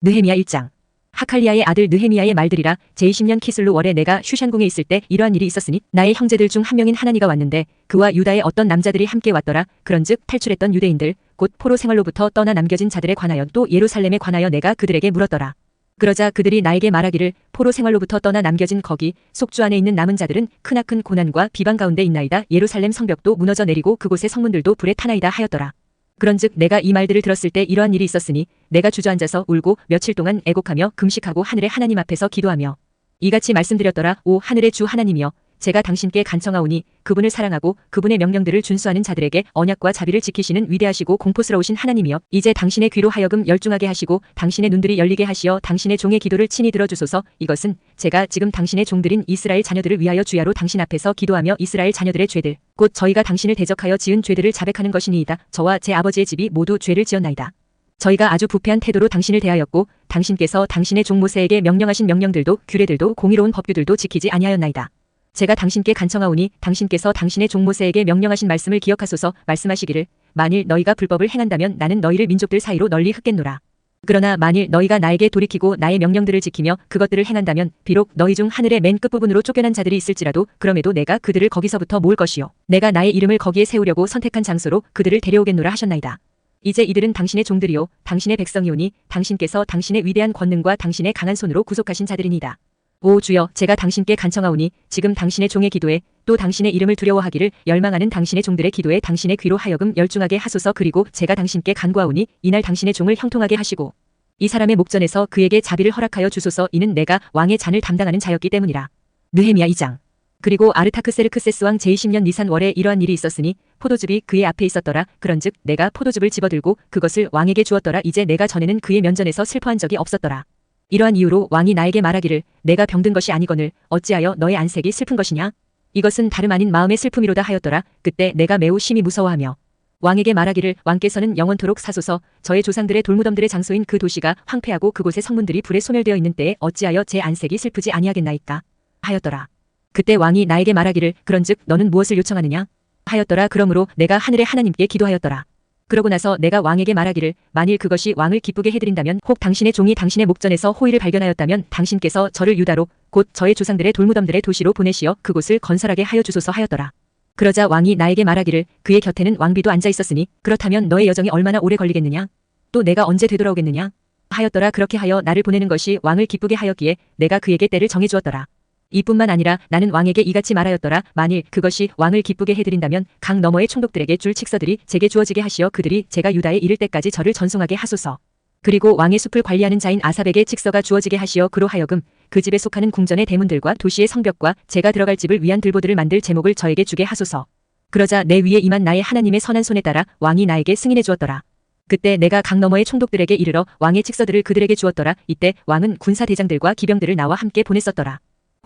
느헤미야 1장. 하칼리아의 아들 느헤미야의 말들이라. 제20년 키슬루 월에 내가 슈샨궁에 있을 때 이러한 일이 있었으니 나의 형제들 중 한 명인 하나니가 왔는데 그와 유다의 어떤 남자들이 함께 왔더라. 그런즉 탈출했던 유대인들 곧 포로 생활로부터 떠나 남겨진 자들에 관하여 또 예루살렘에 관하여 내가 그들에게 물었더라. 그러자 그들이 나에게 말하기를 포로 생활로부터 떠나 남겨진 거기 속주 안에 있는 남은 자들은 크나큰 고난과 비방 가운데 있나이다. 예루살렘 성벽도 무너져 내리고 그곳의 성문들도 불에 타나이다 하였더라. 그런즉 내가 이 말들을 들었을 때 이러한 일이 있었으니 내가 주저앉아서 울고 며칠 동안 애곡하며 금식하고 하늘의 하나님 앞에서 기도하며 이같이 말씀드렸더라. 오 하늘의 주 하나님이여, 제가 당신께 간청하오니 그분을 사랑하고 그분의 명령들을 준수하는 자들에게 언약과 자비를 지키시는 위대하시고 공포스러우신 하나님이여, 이제 당신의 귀로 하여금 열중하게 하시고 당신의 눈들이 열리게 하시어 당신의 종의 기도를 친히 들어주소서. 이것은 제가 지금 당신의 종들인 이스라엘 자녀들을 위하여 주야로 당신 앞에서 기도하며 이스라엘 자녀들의 죄들 곧 저희가 당신을 대적하여 지은 죄들을 자백하는 것이니이다. 저와 제 아버지의 집이 모두 죄를 지었나이다. 저희가 아주 부패한 태도로 당신을 대하였고 당신께서 당신의 종 모세에게 명령하신 명령들도 규례들도 공의로운 법규들도 지키지 아니하였나이다. 제가 당신께 간청하오니 당신께서 당신의 종 모세에게 명령하신 말씀을 기억하소서. 말씀하시기를 만일 너희가 불법을 행한다면 나는 너희를 민족들 사이로 널리 흩겠노라. 그러나 만일 너희가 나에게 돌이키고 나의 명령들을 지키며 그것들을 행한다면 비록 너희 중 하늘의 맨 끝부분으로 쫓겨난 자들이 있을지라도 그럼에도 내가 그들을 거기서부터 모을 것이요 내가 나의 이름을 거기에 세우려고 선택한 장소로 그들을 데려오겠노라 하셨나이다. 이제 이들은 당신의 종들이요 당신의 백성이오니 당신께서 당신의 위대한 권능과 당신의 강한 손으로 구속하신 자들이니이다. 오 주여, 제가 당신께 간청하오니 지금 당신의 종의 기도에 또 당신의 이름을 두려워하기를 열망하는 당신의 종들의 기도에 당신의 귀로 하여금 열중하게 하소서. 그리고 제가 당신께 간구하오니 이날 당신의 종을 형통하게 하시고 이 사람의 목전에서 그에게 자비를 허락하여 주소서. 이는 내가 왕의 잔을 담당하는 자였기 때문이라. 느헤미야 2장. 그리고 아르타크세르크세스 왕 제20년 니산 월에 이러한 일이 있었으니 포도즙이 그의 앞에 있었더라. 그런즉 내가 포도즙을 집어들고 그것을 왕에게 주었더라. 이제 내가 전에는 그의 면전에서 슬퍼한 적이 없었더라. 이러한 이유로 왕이 나에게 말하기를 내가 병든 것이 아니거늘 어찌하여 너의 안색이 슬픈 것이냐? 이것은 다름 아닌 마음의 슬픔이로다 하였더라. 그때 내가 매우 심히 무서워하며 왕에게 말하기를 왕께서는 영원토록 사소서. 저의 조상들의 돌무덤들의 장소인 그 도시가 황폐하고 그곳의 성문들이 불에 소멸되어 있는 때에 어찌하여 제 안색이 슬프지 아니하겠나이까 하였더라. 그때 왕이 나에게 말하기를 그런즉 너는 무엇을 요청하느냐 하였더라. 그러므로 내가 하늘의 하나님께 기도하였더라. 그러고 나서 내가 왕에게 말하기를 만일 그것이 왕을 기쁘게 해드린다면 혹 당신의 종이 당신의 목전에서 호의를 발견하였다면 당신께서 저를 유다로 곧 저의 조상들의 돌무덤들의 도시로 보내시어 그곳을 건설하게 하여 주소서 하였더라. 그러자 왕이 나에게 말하기를 그의 곁에는 왕비도 앉아 있었으니 그렇다면 너의 여정이 얼마나 오래 걸리겠느냐? 또 내가 언제 되돌아오겠느냐? 하였더라. 그렇게 하여 나를 보내는 것이 왕을 기쁘게 하였기에 내가 그에게 때를 정해주었더라. 이뿐만 아니라 나는 왕에게 이같이 말하였더라. 만일 그것이 왕을 기쁘게 해드린다면 강 너머의 총독들에게 줄 칙서들이 제게 주어지게 하시어 그들이 제가 유다에 이를 때까지 저를 전송하게 하소서. 그리고 왕의 숲을 관리하는 자인 아삽에게 칙서가 주어지게 하시어 그로 하여금 그 집에 속하는 궁전의 대문들과 도시의 성벽과 제가 들어갈 집을 위한 들보들을 만들 제목을 저에게 주게 하소서. 그러자 내 위에 임한 나의 하나님의 선한 손에 따라 왕이 나에게 승인해 주었더라. 그때 내가 강 너머의 총독들에게 이르러 왕의 칙서들을 그들에게 주었더라. 이때 왕은 군사대장들과 기병들을 나와 함께 보냈었더라.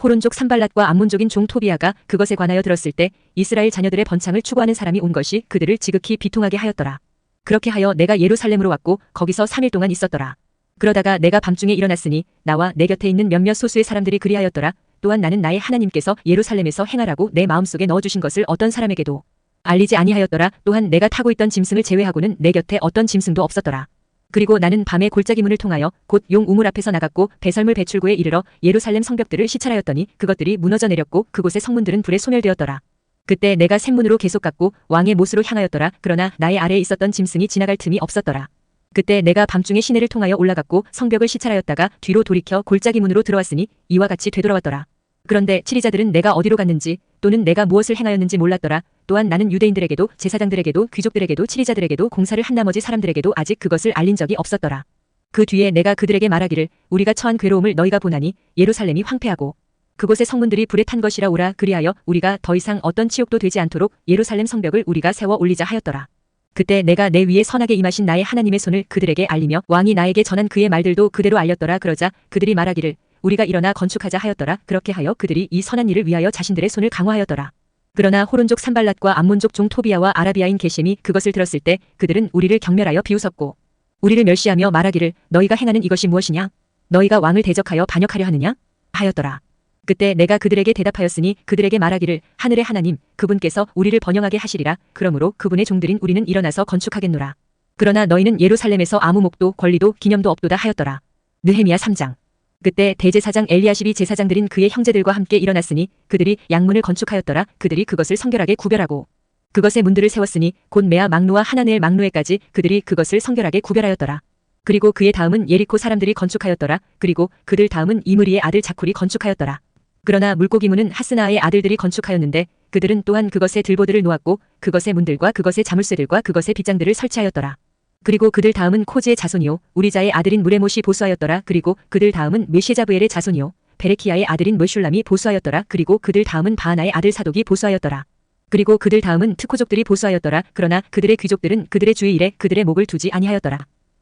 호론족 산발랏과 암몬족인 종 토비아가 그것에 관하여 들었을 때 이스라엘 자녀들의 번창을 추구하는 사람이 온 것이 그들을 지극히 비통하게 하였더라. 그렇게 하여 내가 예루살렘으로 왔고 거기서 3일 동안 있었더라. 그러다가 내가 밤중에 일어났으니 나와 내 곁에 있는 몇몇 소수의 사람들이 그리하였더라. 또한 나는 나의 하나님께서 예루살렘에서 행하라고 내 마음속에 넣어주신 것을 어떤 사람에게도 알리지 아니하였더라. 또한 내가 타고 있던 짐승을 제외하고는 내 곁에 어떤 짐승도 없었더라. 그리고 나는 밤에 골짜기 문을 통하여 곧 용 우물 앞에서 나갔고 배설물 배출구에 이르러 예루살렘 성벽들을 시찰하였더니 그것들이 무너져 내렸고 그곳의 성문들은 불에 소멸되었더라. 그때 내가 샘문으로 계속 갔고 왕의 못으로 향하였더라. 그러나 나의 아래에 있었던 짐승이 지나갈 틈이 없었더라. 그때 내가 밤중에 시내를 통하여 올라갔고 성벽을 시찰하였다가 뒤로 돌이켜 골짜기 문으로 들어왔으니 이와 같이 되돌아왔더라. 그런데 치리자들은 내가 어디로 갔는지 또는 내가 무엇을 행하였는지 몰랐더라. 또한 나는 유대인들에게도 제사장들에게도 귀족들에게도 치리자들에게도 공사를 한 나머지 사람들에게도 아직 그것을 알린 적이 없었더라. 그 뒤에 내가 그들에게 말하기를 우리가 처한 괴로움을 너희가 보나니 예루살렘이 황폐하고 그곳의 성문들이 불에 탄 것이라 오라. 그리하여 우리가 더 이상 어떤 치욕도 되지 않도록 예루살렘 성벽을 우리가 세워 올리자 하였더라. 그때 내가 내 위에 선하게 임하신 나의 하나님의 손을 그들에게 알리며 왕이 나에게 전한 그의 말들도 그대로 알렸더라. 그러자 그들이 말하기를 우리가 일어나 건축하자 하였더라. 그렇게 하여 그들이 이 선한 일을 위하여 자신들의 손을 강화하였더라. 그러나 호론족 산발랏과 암몬족 종 토비아와 아라비아인 게셈이 그것을 들었을 때 그들은 우리를 경멸하여 비웃었고 우리를 멸시하며 말하기를 너희가 행하는 이것이 무엇이냐? 너희가 왕을 대적하여 반역하려 하느냐? 하였더라. 그때 내가 그들에게 대답하였으니 그들에게 말하기를 하늘의 하나님 그분께서 우리를 번영하게 하시리라. 그러므로 그분의 종들인 우리는 일어나서 건축하겠노라. 그러나 너희는 예루살렘에서 아무 목도 권리도 기념도 없도다 하였더라. 느헤미야 3장. 그때 대제사장 엘리야십이 제사장들인 그의 형제들과 함께 일어났으니 그들이 양문을 건축하였더라. 그들이 그것을 성결하게 구별하고 그것의 문들을 세웠으니 곧 메아 막루와 하나네엘 막루에까지 그들이 그것을 성결하게 구별하였더라. 그리고 그의 다음은 예리코 사람들이 건축하였더라. 그리고 그들 다음은 이므리의 아들 자쿨이 건축하였더라. 그러나 물고기문은 하스나의 아들들이 건축하였는데 그들은 또한 그것의 들보들을 놓았고 그것의 문들과 그것의 자물쇠들과 그것의 빗장들을 설치하였더라. 그리고 그들 다음은 코즈의 자손이요 우리자의 아들인 무레못이 보수하였더라. 그리고 그들 다음은 메시자브엘의 자손이요 베레키야의 아들인 메슐람이 보수하였더라. 그리고 그들 다음은 바하나의 아들 사독이 보수하였더라. 그리고 그들 다음은 특호족들이 보수하였더라. 그러나 그들의 귀족들은 그들의 주의 일에 그들의 목을 두지 아니하였더라.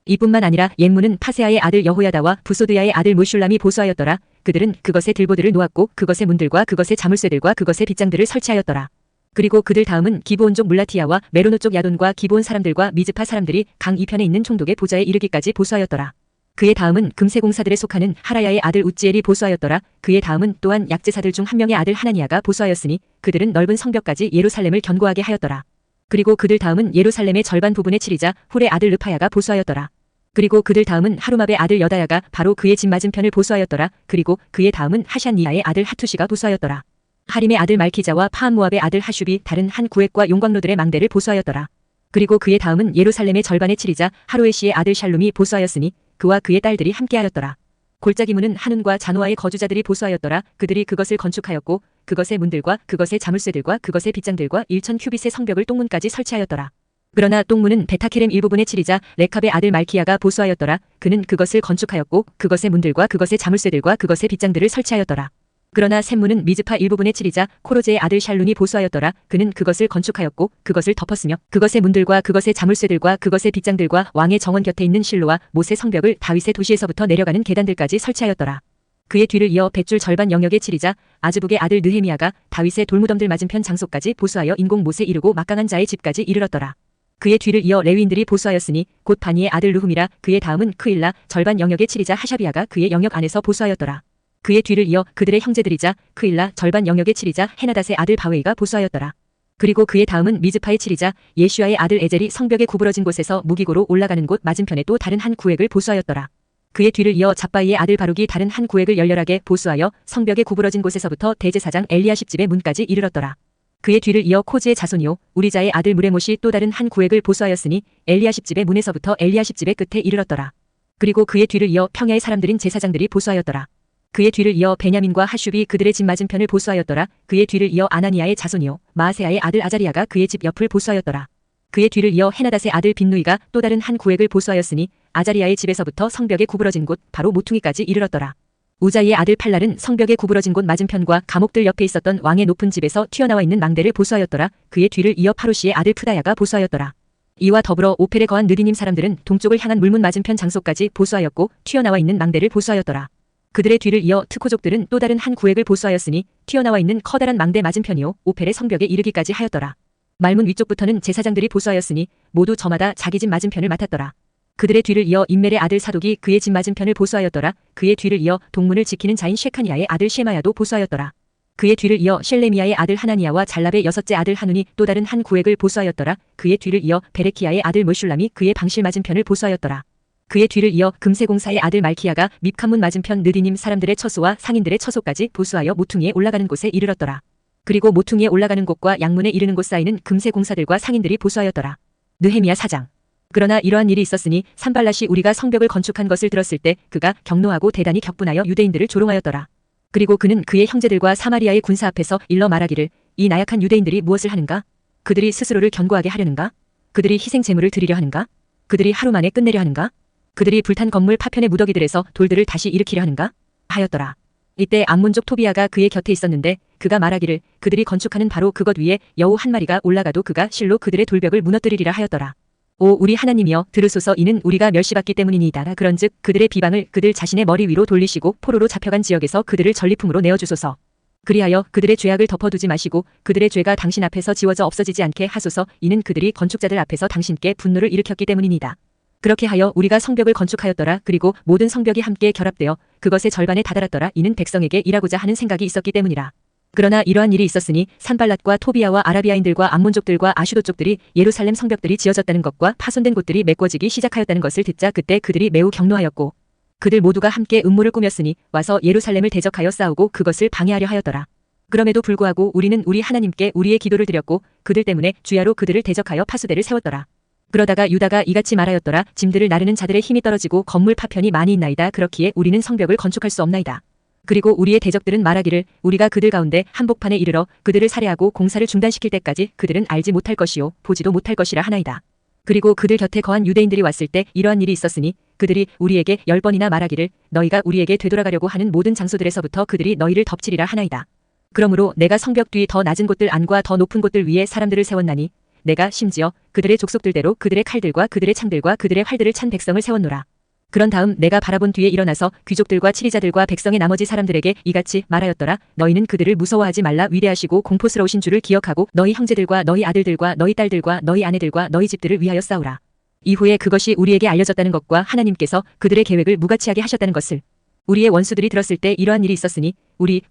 이뿐만 아니라 옛문은 파세아의 아들 여호야다와 부소드야의 아들 무슐람이 보수하였더라. 그들은 그것의 들보들을 놓았고 그것의 문들과 그것의 자물쇠들과 그것의 빗장들을 설치하였더라. 그리고 그들 다음은 기브온족 물라티야와 메로노족 야돈과 기브온 사람들과 미즈파 사람들이 강 이편에 있는 총독의 보좌에 이르기까지 보수하였더라. 그의 다음은 금세공사들에 속하는 하라야의 아들 우찌엘이 보수하였더라. 그의 다음은 또한 약제사들 중 한 명의 아들 하나니아가 보수하였으니 그들은 넓은 성벽까지 예루살렘을 견고하게 하였더라. 그리고 그들 다음은 예루살렘의 절반 부분의 칠이자 훌의 아들 르파야가 보수하였더라. 그리고 그들 다음은 하루맙의 아들 여다야가 바로 그의 집 맞은편을 보수하였더라. 그리고 그의 다음은 하샨니아의 아들 하투시가 보수하였더라. 하림의 아들 말키자와 파한모압의 아들 하슈비 다른 한 구획과 용광로들의 망대를 보수하였더라. 그리고 그의 다음은 예루살렘의 절반의 칠이자 하로에시의 아들 샬룸이 보수하였으니 그와 그의 딸들이 함께하였더라. 골짜기문은 한운과 자노아의 거주자들이 보수하였더라. 그들이 그것을 건축하였고 그것의 문들과 그것의 자물쇠들과 그것의 빗장들과 1000 큐빗의 성벽을 똥문까지 설치하였더라. 그러나 똥문은 베타케렘 일부분의 칠이자 레캅의 아들 말키야가 보수하였더라. 그는 그것을 건축하였고 그것의 문들과 그것의 자물쇠들과 그것의 빗장들을 설치하였더라. 그러나 샘문은 미즈파 일부분의 칠이자 코로제의 아들 샬룬이 보수하였더라. 그는 그것을 건축하였고 그것을 덮었으며 그것의 문들과 그것의 자물쇠들과 그것의 빗장들과 왕의 정원 곁에 있는 실로와 못의 성벽을 다윗의 도시에서부터 내려가는 계단들까지 설치하였더라. 그의 뒤를 이어 뱃줄 절반 영역의 칠이자 아즈북의 아들 느헤미야가 다윗의 돌무덤들 맞은편 장소까지 보수하여 인공 못에 이르고 막강한 자의 집까지 이르렀더라. 그의 뒤를 이어 레위인들이 보수하였으니 곧 바니의 아들 르훔이라. 그의 다음은 크일라 절반 영역의 칠이자 하샤비야가 그의 영역 안에서 보수하였더라. 그의 뒤를 이어 그들의 형제들이자 크일라 절반 영역의 칠이자 헤나닷의 아들 바웨이가 보수하였더라. 그리고 그의 다음은 미즈파의 칠이자 예슈아의 아들 에젤이 성벽에 구부러진 곳에서 무기고로 올라가는 곳 맞은편에 또 다른 한 구획을 보수하였더라. 그의 뒤를 이어 잡바이의 아들 바룩이 다른 한 구획을 열렬하게 보수하여 성벽에 구부러진 곳에서부터 대제사장 엘리야십 집의 문까지 이르렀더라. 그의 뒤를 이어 코즈의 자손이요 우리자의 아들 무레못이 또 다른 한 구획을 보수하였으니 엘리야십 집의 문에서부터 엘리야십 집의 끝에 이르렀더라. 그리고 그의 뒤를 이어 평야의 사람들인 제사장들이 보수하였더라. 그의 뒤를 이어 베냐민과 하슈비 그들의 집 맞은편을 보수하였더라. 그의 뒤를 이어 아나니아의 자손이요 마아세아의 아들 아자리아가 그의 집 옆을 보수하였더라. 그의 뒤를 이어 헤나닷의 아들 빈누이가 또 다른 한 구획을 보수하였으니 아자리아의 집에서부터 성벽에 구부러진 곳 바로 모퉁이까지 이르렀더라. 우자이의 아들 팔랄은 성벽에 구부러진 곳 맞은편과 감옥들 옆에 있었던 왕의 높은 집에서 튀어나와 있는 망대를 보수하였더라. 그의 뒤를 이어 파루시의 아들 푸다야가 보수하였더라. 이와 더불어 오펠에 거한 느디님 사람들은 동쪽을 향한 물문 맞은편 장소까지 보수하였고 튀어나와 있는 망대를 보수하였더라. 그들의 뒤를 이어 특호족들은 또 다른 한 구획을 보수하였으니 튀어나와 있는 커다란 망대 맞은편이요 오펠의 성벽에 이르기까지 하였더라. 말문 위쪽부터는 제사장들이 보수하였으니 모두 저마다 자기 집 맞은편을 맡았더라. 그들의 뒤를 이어 임멜의 아들 사독이 그의 집 맞은편을 보수하였더라. 그의 뒤를 이어 동문을 지키는 자인 셰카니아의 아들 셰마야도 보수하였더라. 그의 뒤를 이어 셸레미야의 아들 하나니아와 잘랍의 여섯째 아들 하눈이 또 다른 한 구획을 보수하였더라. 그의 뒤를 이어 베레키야의 아들 메슐람이 그의 방실 맞은편을 보수하였더라. 그의 뒤를 이어 금세공사의 아들 말키야가 밉칸문 맞은편 느디님 사람들의 처소와 상인들의 처소까지 보수하여 모퉁이에 올라가는 곳에 이르렀더라. 그리고 모퉁이에 올라가는 곳과 양문에 이르는 곳 사이는 금세공사들과 상인들이 보수하였더라. 느헤미야 4장. 그러나 이러한 일이 있었으니 산발랏이 우리가 성벽을 건축한 것을 들었을 때 그가 격노하고 대단히 격분하여 유대인들을 조롱하였더라. 그리고 그는 그의 형제들과 사마리아의 군사 앞에서 일러 말하기를 이 나약한 유대인들이 무엇을 하는가? 그들이 스스로를 견고하게 하려는가? 그들이 희생 제물을 드리려 하는가? 그들이 하루 만에 끝내려 하는가? 그들이 불탄 건물 파편의 무더기들에서 돌들을 다시 일으키려 하는가? 하였더라. 이때 암몬족 토비아가 그의 곁에 있었는데 그가 말하기를 그들이 건축하는 바로 그것 위에 여우 한 마리가 올라가도 그가 실로 그들의 돌벽을 무너뜨리리라 하였더라. 오 우리 하나님이여 들으소서 이는 우리가 멸시받기 때문이니이다. 그런즉 그들의 비방을 그들 자신의 머리 위로 돌리시고 포로로 잡혀간 지역에서 그들을 전리품으로 내어주소서. 그리하여 그들의 죄악을 덮어두지 마시고 그들의 죄가 당신 앞에서 지워져 없어지지 않게 하소서. 이는 그들이 건축자들 앞에서 당신께 분노를 일으켰기 때문이니이다. 그렇게 하여 우리가 성벽을 건축하였더라. 그리고 모든 성벽이 함께 결합되어 그것의 절반에 다다랐더라. 이는 백성에게 일하고자 하는 생각이 있었기 때문이라. 그러나 이러한 일이 있었으니 산발랏과 토비아와 아라비아인들과 암몬족들과 아슈도 족들이 예루살렘 성벽들이 지어졌다는 것과 파손된 곳들이 메꿔지기 시작하였다는 것을 듣자 그때 그들이 매우 격노하였고 그들 모두가 함께 음모를 꾸몄으니 와서 예루살렘을 대적하여 싸우고 그것을 방해하려 하였더라. 그럼에도 불구하고 우리는 우리 하나님께 우리의 기도를 드렸고 그들 때문에 주야로 그들을 대적하여 파수대를 세웠더라. 그러다가 유다가 이같이 말하였더라. 짐들을 나르는 자들의 힘이 떨어지고 건물 파편이 많이 있나이다. 그렇기에 우리는 성벽을 건축할 수 없나이다. 그리고 우리의 대적들은 말하기를 우리가 그들 가운데 한복판에 이르러 그들을 살해하고 공사를 중단시킬 때까지 그들은 알지 못할 것이요 보지도 못할 것이라 하나이다. 그리고 그들 곁에 거한 유대인들이 왔을 때 이러한 일이 있었으니 그들이 우리에게 10번이나 말하기를 너희가 우리에게 되돌아가려고 하는 모든 장소들에서부터 그들이 너희를 덮치리라 하나이다. 그러므로 내가 성벽 뒤 더 낮은 곳들 안과 더 높은 곳들 위에 사람들을 세웠나니 내가 심지어 그들의 족속들대로 그들의 칼들과 그들의 창들과 그들의 활들을 찬 백성을 세웠노라. 그런 다음 내가 바라본 뒤에 일어나서 귀족들과 치리자들과 백성의 나머지 사람들에게 이같이 말하였더라. 너희는 그들을 무서워하지 말라. 위대하시고 공포스러우신 주를 기억하고 너희 형제들과 너희 아들들과 너희 딸들과 너희 아내들과 너희 집들을 위하여 싸우라. 이후에 그것이 우리에게 알려졌다는 것과 하나님께서 그들의 계획을 무가치하게 하셨다는 것을 우리의 원수들이 들었을 때 이러한 일이 있었으니 우리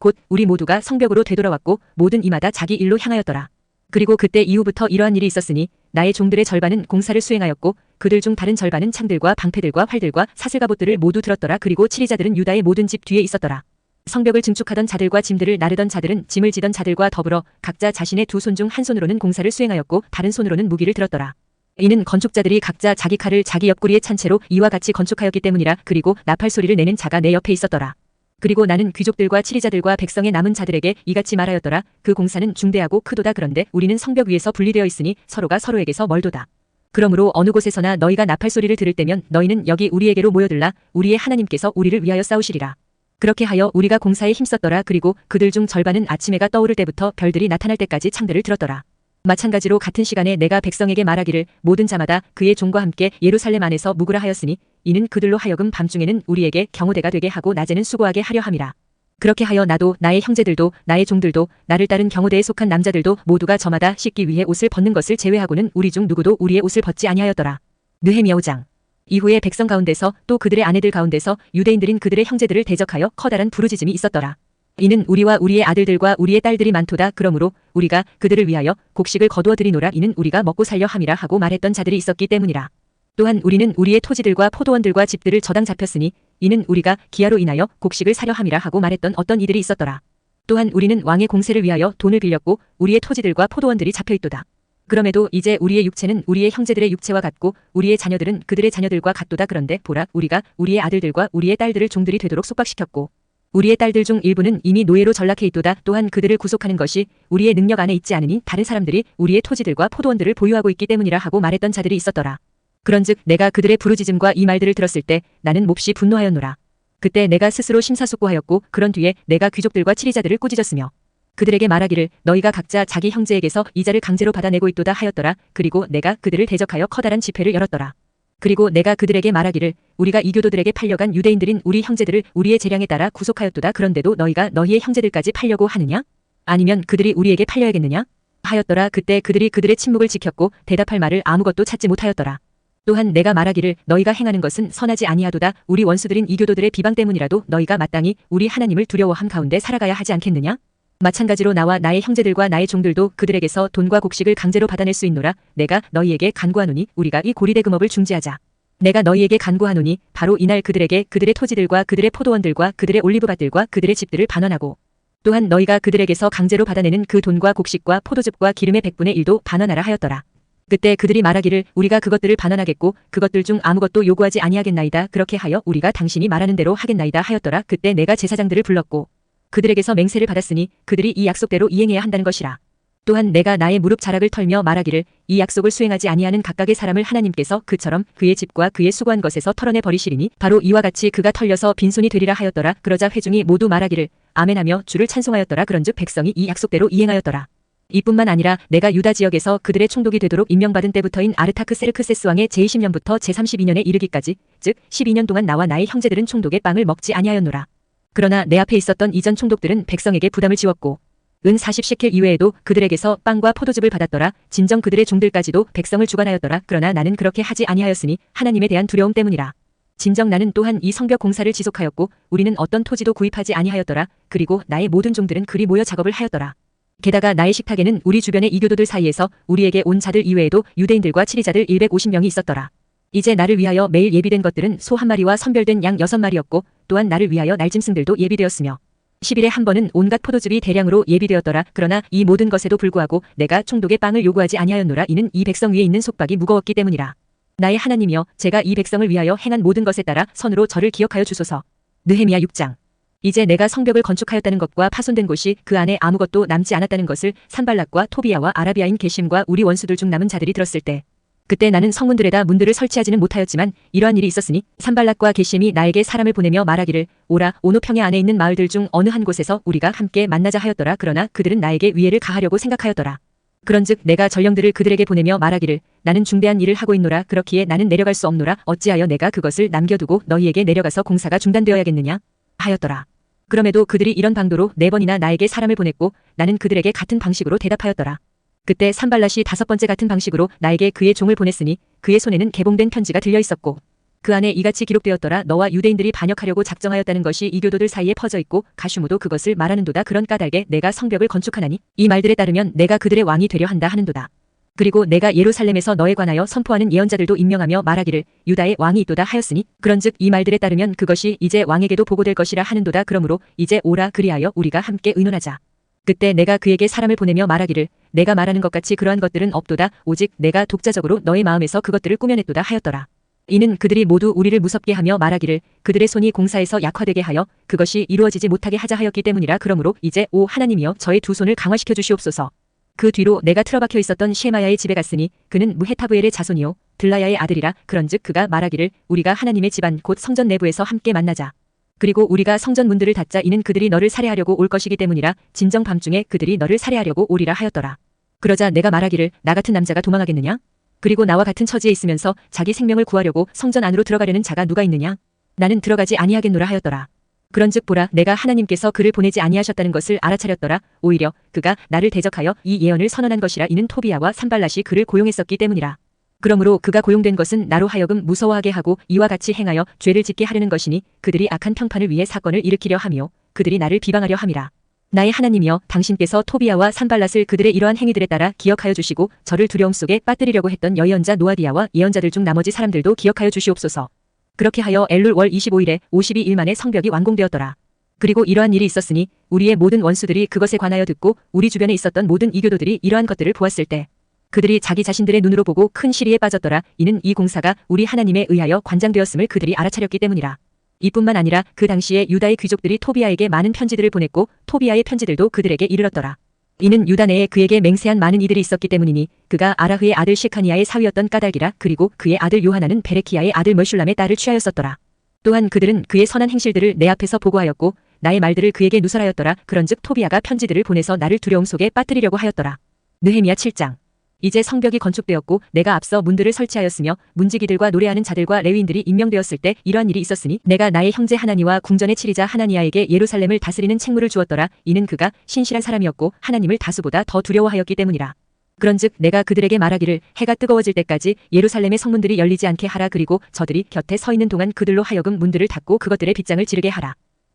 모두가 성벽으로 되돌아왔고 모든 이마다 자기 일로 향하였더라. 그리고 그때 이후부터 이러한 일이 있었으니 나의 종들의 절반은 공사를 수행하였고 그들 중 다른 절반은 창들과 방패들과 활들과 사슬갑옷들을 모두 들었더라. 그리고 치리자들은 유다의 모든 집 뒤에 있었더라. 성벽을 증축하던 자들과 짐들을 나르던 자들은 짐을 지던 자들과 더불어 각자 자신의 두 손 중 한 손으로는 공사를 수행하였고 다른 손으로는 무기를 들었더라. 이는 건축자들이 각자 자기 칼을 자기 옆구리에 찬 채로 이와 같이 건축하였기 때문이라. 그리고 나팔 소리를 내는 자가 내 옆에 있었더라. 그리고 나는 귀족들과 치리자들과 백성의 남은 자들에게 이같이 말하였더라. 그 공사는 중대하고 크도다. 그런데 우리는 성벽 위에서 분리되어 있으니 서로가 서로에게서 멀도다. 그러므로 어느 곳에서나 너희가 나팔 소리를 들을 때면 너희는 여기 우리에게로 모여들라. 우리의 하나님께서 우리를 위하여 싸우시리라. 그렇게 하여 우리가 공사에 힘썼더라. 그리고 그들 중 절반은 아침 해가 떠오를 때부터 별들이 나타날 때까지 창들을 들었더라. 마찬가지로 같은 시간에 내가 백성에게 말하기를 모든 자마다 그의 종과 함께 예루살렘 안에서 묵으라 하였으니 이는 그들로 하여금 밤중에는 우리에게 경호대가 되게 하고 낮에는 수고하게 하려 함이라. 그렇게 하여 나도 나의 형제들도 나의 종들도 나를 따른 경호대에 속한 남자들도 모두가 저마다 씻기 위해 옷을 벗는 것을 제외하고는 우리 중 누구도 우리의 옷을 벗지 아니하였더라. 느헤미야 5장. 이후에 백성 가운데서 또 그들의 아내들 가운데서 유대인들인 그들의 형제들을 대적하여 커다란 부르짖음이 있었더라. 이는 우리와 우리의 아들들과 우리의 딸들이 많도다. 그러므로 우리가 그들을 위하여 곡식을 거두어 드리노라. 이는 우리가 먹고 살려 함이라 하고 말했던 자들이 있었기 때문이라. 또한 우리는 우리의 토지들과 포도원들과 집들을 저당 잡혔으니 이는 우리가 기아로 인하여 곡식을 사려 함이라 하고 말했던 어떤 이들이 있었더라. 또한 우리는 왕의 공세를 위하여 돈을 빌렸고 우리의 토지들과 포도원들이 잡혀있도다. 그럼에도 이제 우리의 육체는 우리의 형제들의 육체와 같고 우리의 자녀들은 그들의 자녀들과 같도다. 그런데 보라, 우리가 우리의 아들들과 우리의 딸들을 종들이 되도록 속박시켰고 우리의 딸들 중 일부는 이미 노예로 전락해 있도다. 또한 그들을 구속하는 것이 우리의 능력 안에 있지 않으니 다른 사람들이 우리의 토지들과 포도원들을 보유하고 있기 때문이라 하고 말했던 자들이 있었더라. 그런즉 내가 그들의 부르짖음과 이 말들을 들었을 때 나는 몹시 분노하였노라. 그때 내가 스스로 심사숙고하였고 그런 뒤에 내가 귀족들과 치리자들을 꾸짖었으며 그들에게 말하기를 너희가 각자 자기 형제에게서 이자를 강제로 받아내고 있도다 하였더라. 그리고 내가 그들을 대적하여 커다란 집회를 열었더라. 그리고 내가 그들에게 말하기를 우리가 이교도들에게 팔려간 유대인들인 우리 형제들을 우리의 재량에 따라 구속하였도다. 그런데도 너희가 너희의 형제들까지 팔려고 하느냐? 아니면 그들이 우리에게 팔려야겠느냐? 하였더라. 그때 그들이 그들의 침묵을 지켰고 대답할 말을 아무것도 찾지 못하였더라. 또한 내가 말하기를 너희가 행하는 것은 선하지 아니하도다. 우리 원수들인 이교도들의 비방 때문이라도 너희가 마땅히 우리 하나님을 두려워함 가운데 살아가야 하지 않겠느냐? 마찬가지로 나와 나의 형제들과 나의 종들도 그들에게서 돈과 곡식을 강제로 받아낼 수 있노라. 내가 너희에게 간구하노니 우리가 이 고리대 금업을 중지하자. 내가 너희에게 간구하노니 바로 이날 그들에게 그들의 토지들과 그들의 포도원들과 그들의 올리브밭들과 그들의 집들을 반환하고 또한 너희가 그들에게서 강제로 받아내는 그 돈과 곡식과 포도즙과 기름의 100분의 1도 반환하라 하였더라. 그때 그들이 말하기를 우리가 그것들을 반환하겠고 그것들 중 아무것도 요구하지 아니하겠나이다. 그렇게 하여 우리가 당신이 말하는 대로 하겠나이다 하였더라. 그때 내가 제사장들을 불렀고 그들에게서 맹세를 받았으니 그들이 이 약속대로 이행해야 한다는 것이라. 또한 내가 나의 무릎 자락을 털며 말하기를 이 약속을 수행하지 아니하는 각각의 사람을 하나님께서 그처럼 그의 집과 그의 수고한 것에서 털어내 버리시리니 바로 이와 같이 그가 털려서 빈손이 되리라 하였더라. 그러자 회중이 모두 말하기를 아멘하며 주를 찬송하였더라. 그런즉 백성이 이 약속대로 이행하였더라. 이뿐만 아니라 내가 유다 지역에서 그들의 총독이 되도록 임명받은 때부터인 아르타크세르크세스 왕의 제20년부터 제32년에 이르기까지 즉 12년 동안 나와 나의 형제들은 총독의 빵을 먹지 아니하였노라. 그러나 내 앞에 있었던 이전 총독들은 백성에게 부담을 지웠고 은 40세켈 이외에도 그들에게서 빵과 포도즙을 받았더라. 진정 그들의 종들까지도 백성을 주관하였더라. 그러나 나는 그렇게 하지 아니하였으니 하나님에 대한 두려움 때문이라. 진정 나는 또한 이 성벽 공사를 지속하였고 우리는 어떤 토지도 구입하지 아니하였더라. 그리고 나의 모든 종들은 그리 모여 작업을 하였더라. 게다가 나의 식탁에는 우리 주변의 이교도들 사이에서 우리에게 온 자들 이외에도 유대인들과 치리자들 150명이 있었더라. 이제 나를 위하여 매일 예비된 것들은 소 한 마리와 선별된 양 6마리였고 또한 나를 위하여 날짐승들도 예비되었으며 10일에 한 번은 온갖 포도즙이 대량으로 예비되었더라. 그러나 이 모든 것에도 불구하고 내가 총독의 빵을 요구하지 아니하였노라. 이는 이 백성 위에 있는 속박이 무거웠기 때문이라. 나의 하나님이여, 제가 이 백성을 위하여 행한 모든 것에 따라 선으로 저를 기억하여 주소서. 느헤미야 6장. 이제 내가 성벽을 건축하였다는 것과 파손된 곳이 그 안에 아무것도 남지 않았다는 것을 산발락과 토비야와 아라비아인 게심과 우리 원수들 중 남은 자들이 들었을 때, 그때 나는 성문들에다 문들을 설치하지는 못하였지만 이러한 일이 있었으니 산발락과 게심이 나에게 사람을 보내며 말하기를, 오라, 오노 평야 안에 있는 마을들 중 어느 한 곳에서 우리가 함께 만나자 하였더라. 그러나 그들은 나에게 위해를 가하려고 생각하였더라. 그런즉 내가 전령들을 그들에게 보내며 말하기를, 나는 중대한 일을 하고 있노라. 그렇기에 나는 내려갈 수 없노라. 어찌하여 내가 그것을 남겨두고 너희에게 내려가서 공사가 중단되어야겠느냐 하였더라. 그럼에도 그들이 이런 방도로 4번이나 나에게 사람을 보냈고 나는 그들에게 같은 방식으로 대답하였더라. 그때 산발랏이 5번째 같은 방식으로 나에게 그의 종을 보냈으니 그의 손에는 개봉된 편지가 들려 있었고 그 안에 이같이 기록되었더라. 너와 유대인들이 반역하려고 작정하였다는 것이 이교도들 사이에 퍼져 있고 가슈무도 그것을 말하는도다. 그런 까닭에 내가 성벽을 건축하나니 이 말들에 따르면 내가 그들의 왕이 되려 한다 하는도다. 그리고 내가 예루살렘에서 너에 관하여 선포하는 예언자들도 임명하며 말하기를, 유다의 왕이 있도다 하였으니 그런즉 이 말들에 따르면 그것이 이제 왕에게도 보고될 것이라 하는도다. 그러므로 이제 오라, 그리하여 우리가 함께 의논하자. 그때 내가 그에게 사람을 보내며 말하기를, 내가 말하는 것 같이 그러한 것들은 없도다. 오직 내가 독자적으로 너의 마음에서 그것들을 꾸며냈도다 하였더라. 이는 그들이 모두 우리를 무섭게 하며 말하기를, 그들의 손이 공사에서 약화되게 하여 그것이 이루어지지 못하게 하자 하였기 때문이라. 그러므로 이제 오 하나님이여, 저의 두 손을 강화시켜 주시옵소서. 그 뒤로 내가 틀어박혀 있었던 시에마야의 집에 갔으니 그는 무헤타브엘의 자손이요 들라야의 아들이라. 그런즉 그가 말하기를, 우리가 하나님의 집안 곧 성전 내부에서 함께 만나자. 그리고 우리가 성전 문들을 닫자. 이는 그들이 너를 살해하려고 올 것이기 때문이라. 진정 밤중에 그들이 너를 살해하려고 오리라 하였더라. 그러자 내가 말하기를, 나 같은 남자가 도망하겠느냐? 그리고 나와 같은 처지에 있으면서 자기 생명을 구하려고 성전 안으로 들어가려는 자가 누가 있느냐? 나는 들어가지 아니하겠노라 하였더라. 그런즉 보라, 내가 하나님께서 그를 보내지 아니하셨다는 것을 알아차렸더라. 오히려 그가 나를 대적하여 이 예언을 선언한 것이라. 이는 토비야와 산발랏이 그를 고용했었기 때문이라. 그러므로 그가 고용된 것은 나로 하여금 무서워하게 하고 이와 같이 행하여 죄를 짓게 하려는 것이니 그들이 악한 평판을 위해 사건을 일으키려 하며 그들이 나를 비방하려 함이라. 나의 하나님이여, 당신께서 토비야와 산발랏을 그들의 이러한 행위들에 따라 기억하여 주시고 저를 두려움 속에 빠뜨리려고 했던 여예언자 노아디아와 예언자들 중 나머지 사람들도 기억하여 주시옵소서. 그렇게 하여 엘룰 월 25일에 52일 만에 성벽이 완공되었더라. 그리고 이러한 일이 있었으니 우리의 모든 원수들이 그것에 관하여 듣고 우리 주변에 있었던 모든 이교도들이 이러한 것들을 보았을 때 그들이 자기 자신들의 눈으로 보고 큰 시리에 빠졌더라. 이는 이 공사가 우리 하나님에 의하여 관장되었음을 그들이 알아차렸기 때문이라. 이뿐만 아니라 그 당시에 유다의 귀족들이 토비야에게 많은 편지들을 보냈고 토비야의 편지들도 그들에게 이르렀더라. 이는 유다 내에 그에게 맹세한 많은 이들이 있었기 때문이니 그가 아라흐의 아들 시카니아의 사위였던 까닭이라. 그리고 그의 아들 요하나는 베레키야의 아들 머슐람의 딸을 취하였었더라. 또한 그들은 그의 선한 행실들을 내 앞에서 보고하였고 나의 말들을 그에게 누설하였더라. 그런즉 토비야가 편지들을 보내서 나를 두려움 속에 빠뜨리려고 하였더라. 느헤미야 7장. 이제 성벽이 건축되었고 내가 앞서 문들을 설치하였으며 문지기들과 노래하는 자들과 레위인들이 임명되었을 때 이러한 일이 있었으니 내가 나의 형제 하나니와 궁전의 치리자 하나니아에게 예루살렘을 다스리는 책무를 주었더라. 이는 그가 신실한 사람이었고 하나님을 다수보다 더 두려워하였기 때문이라. 그런즉 내가 그들에게 말하기를, 해가 뜨거워질 때까지 예루살렘의 성문들이 열리지 않게 하라. 그리고 저들이 곁에 서 있는 동안 그들로 하여금 문들을 닫고 그것들의 빗장을 지르게 하라.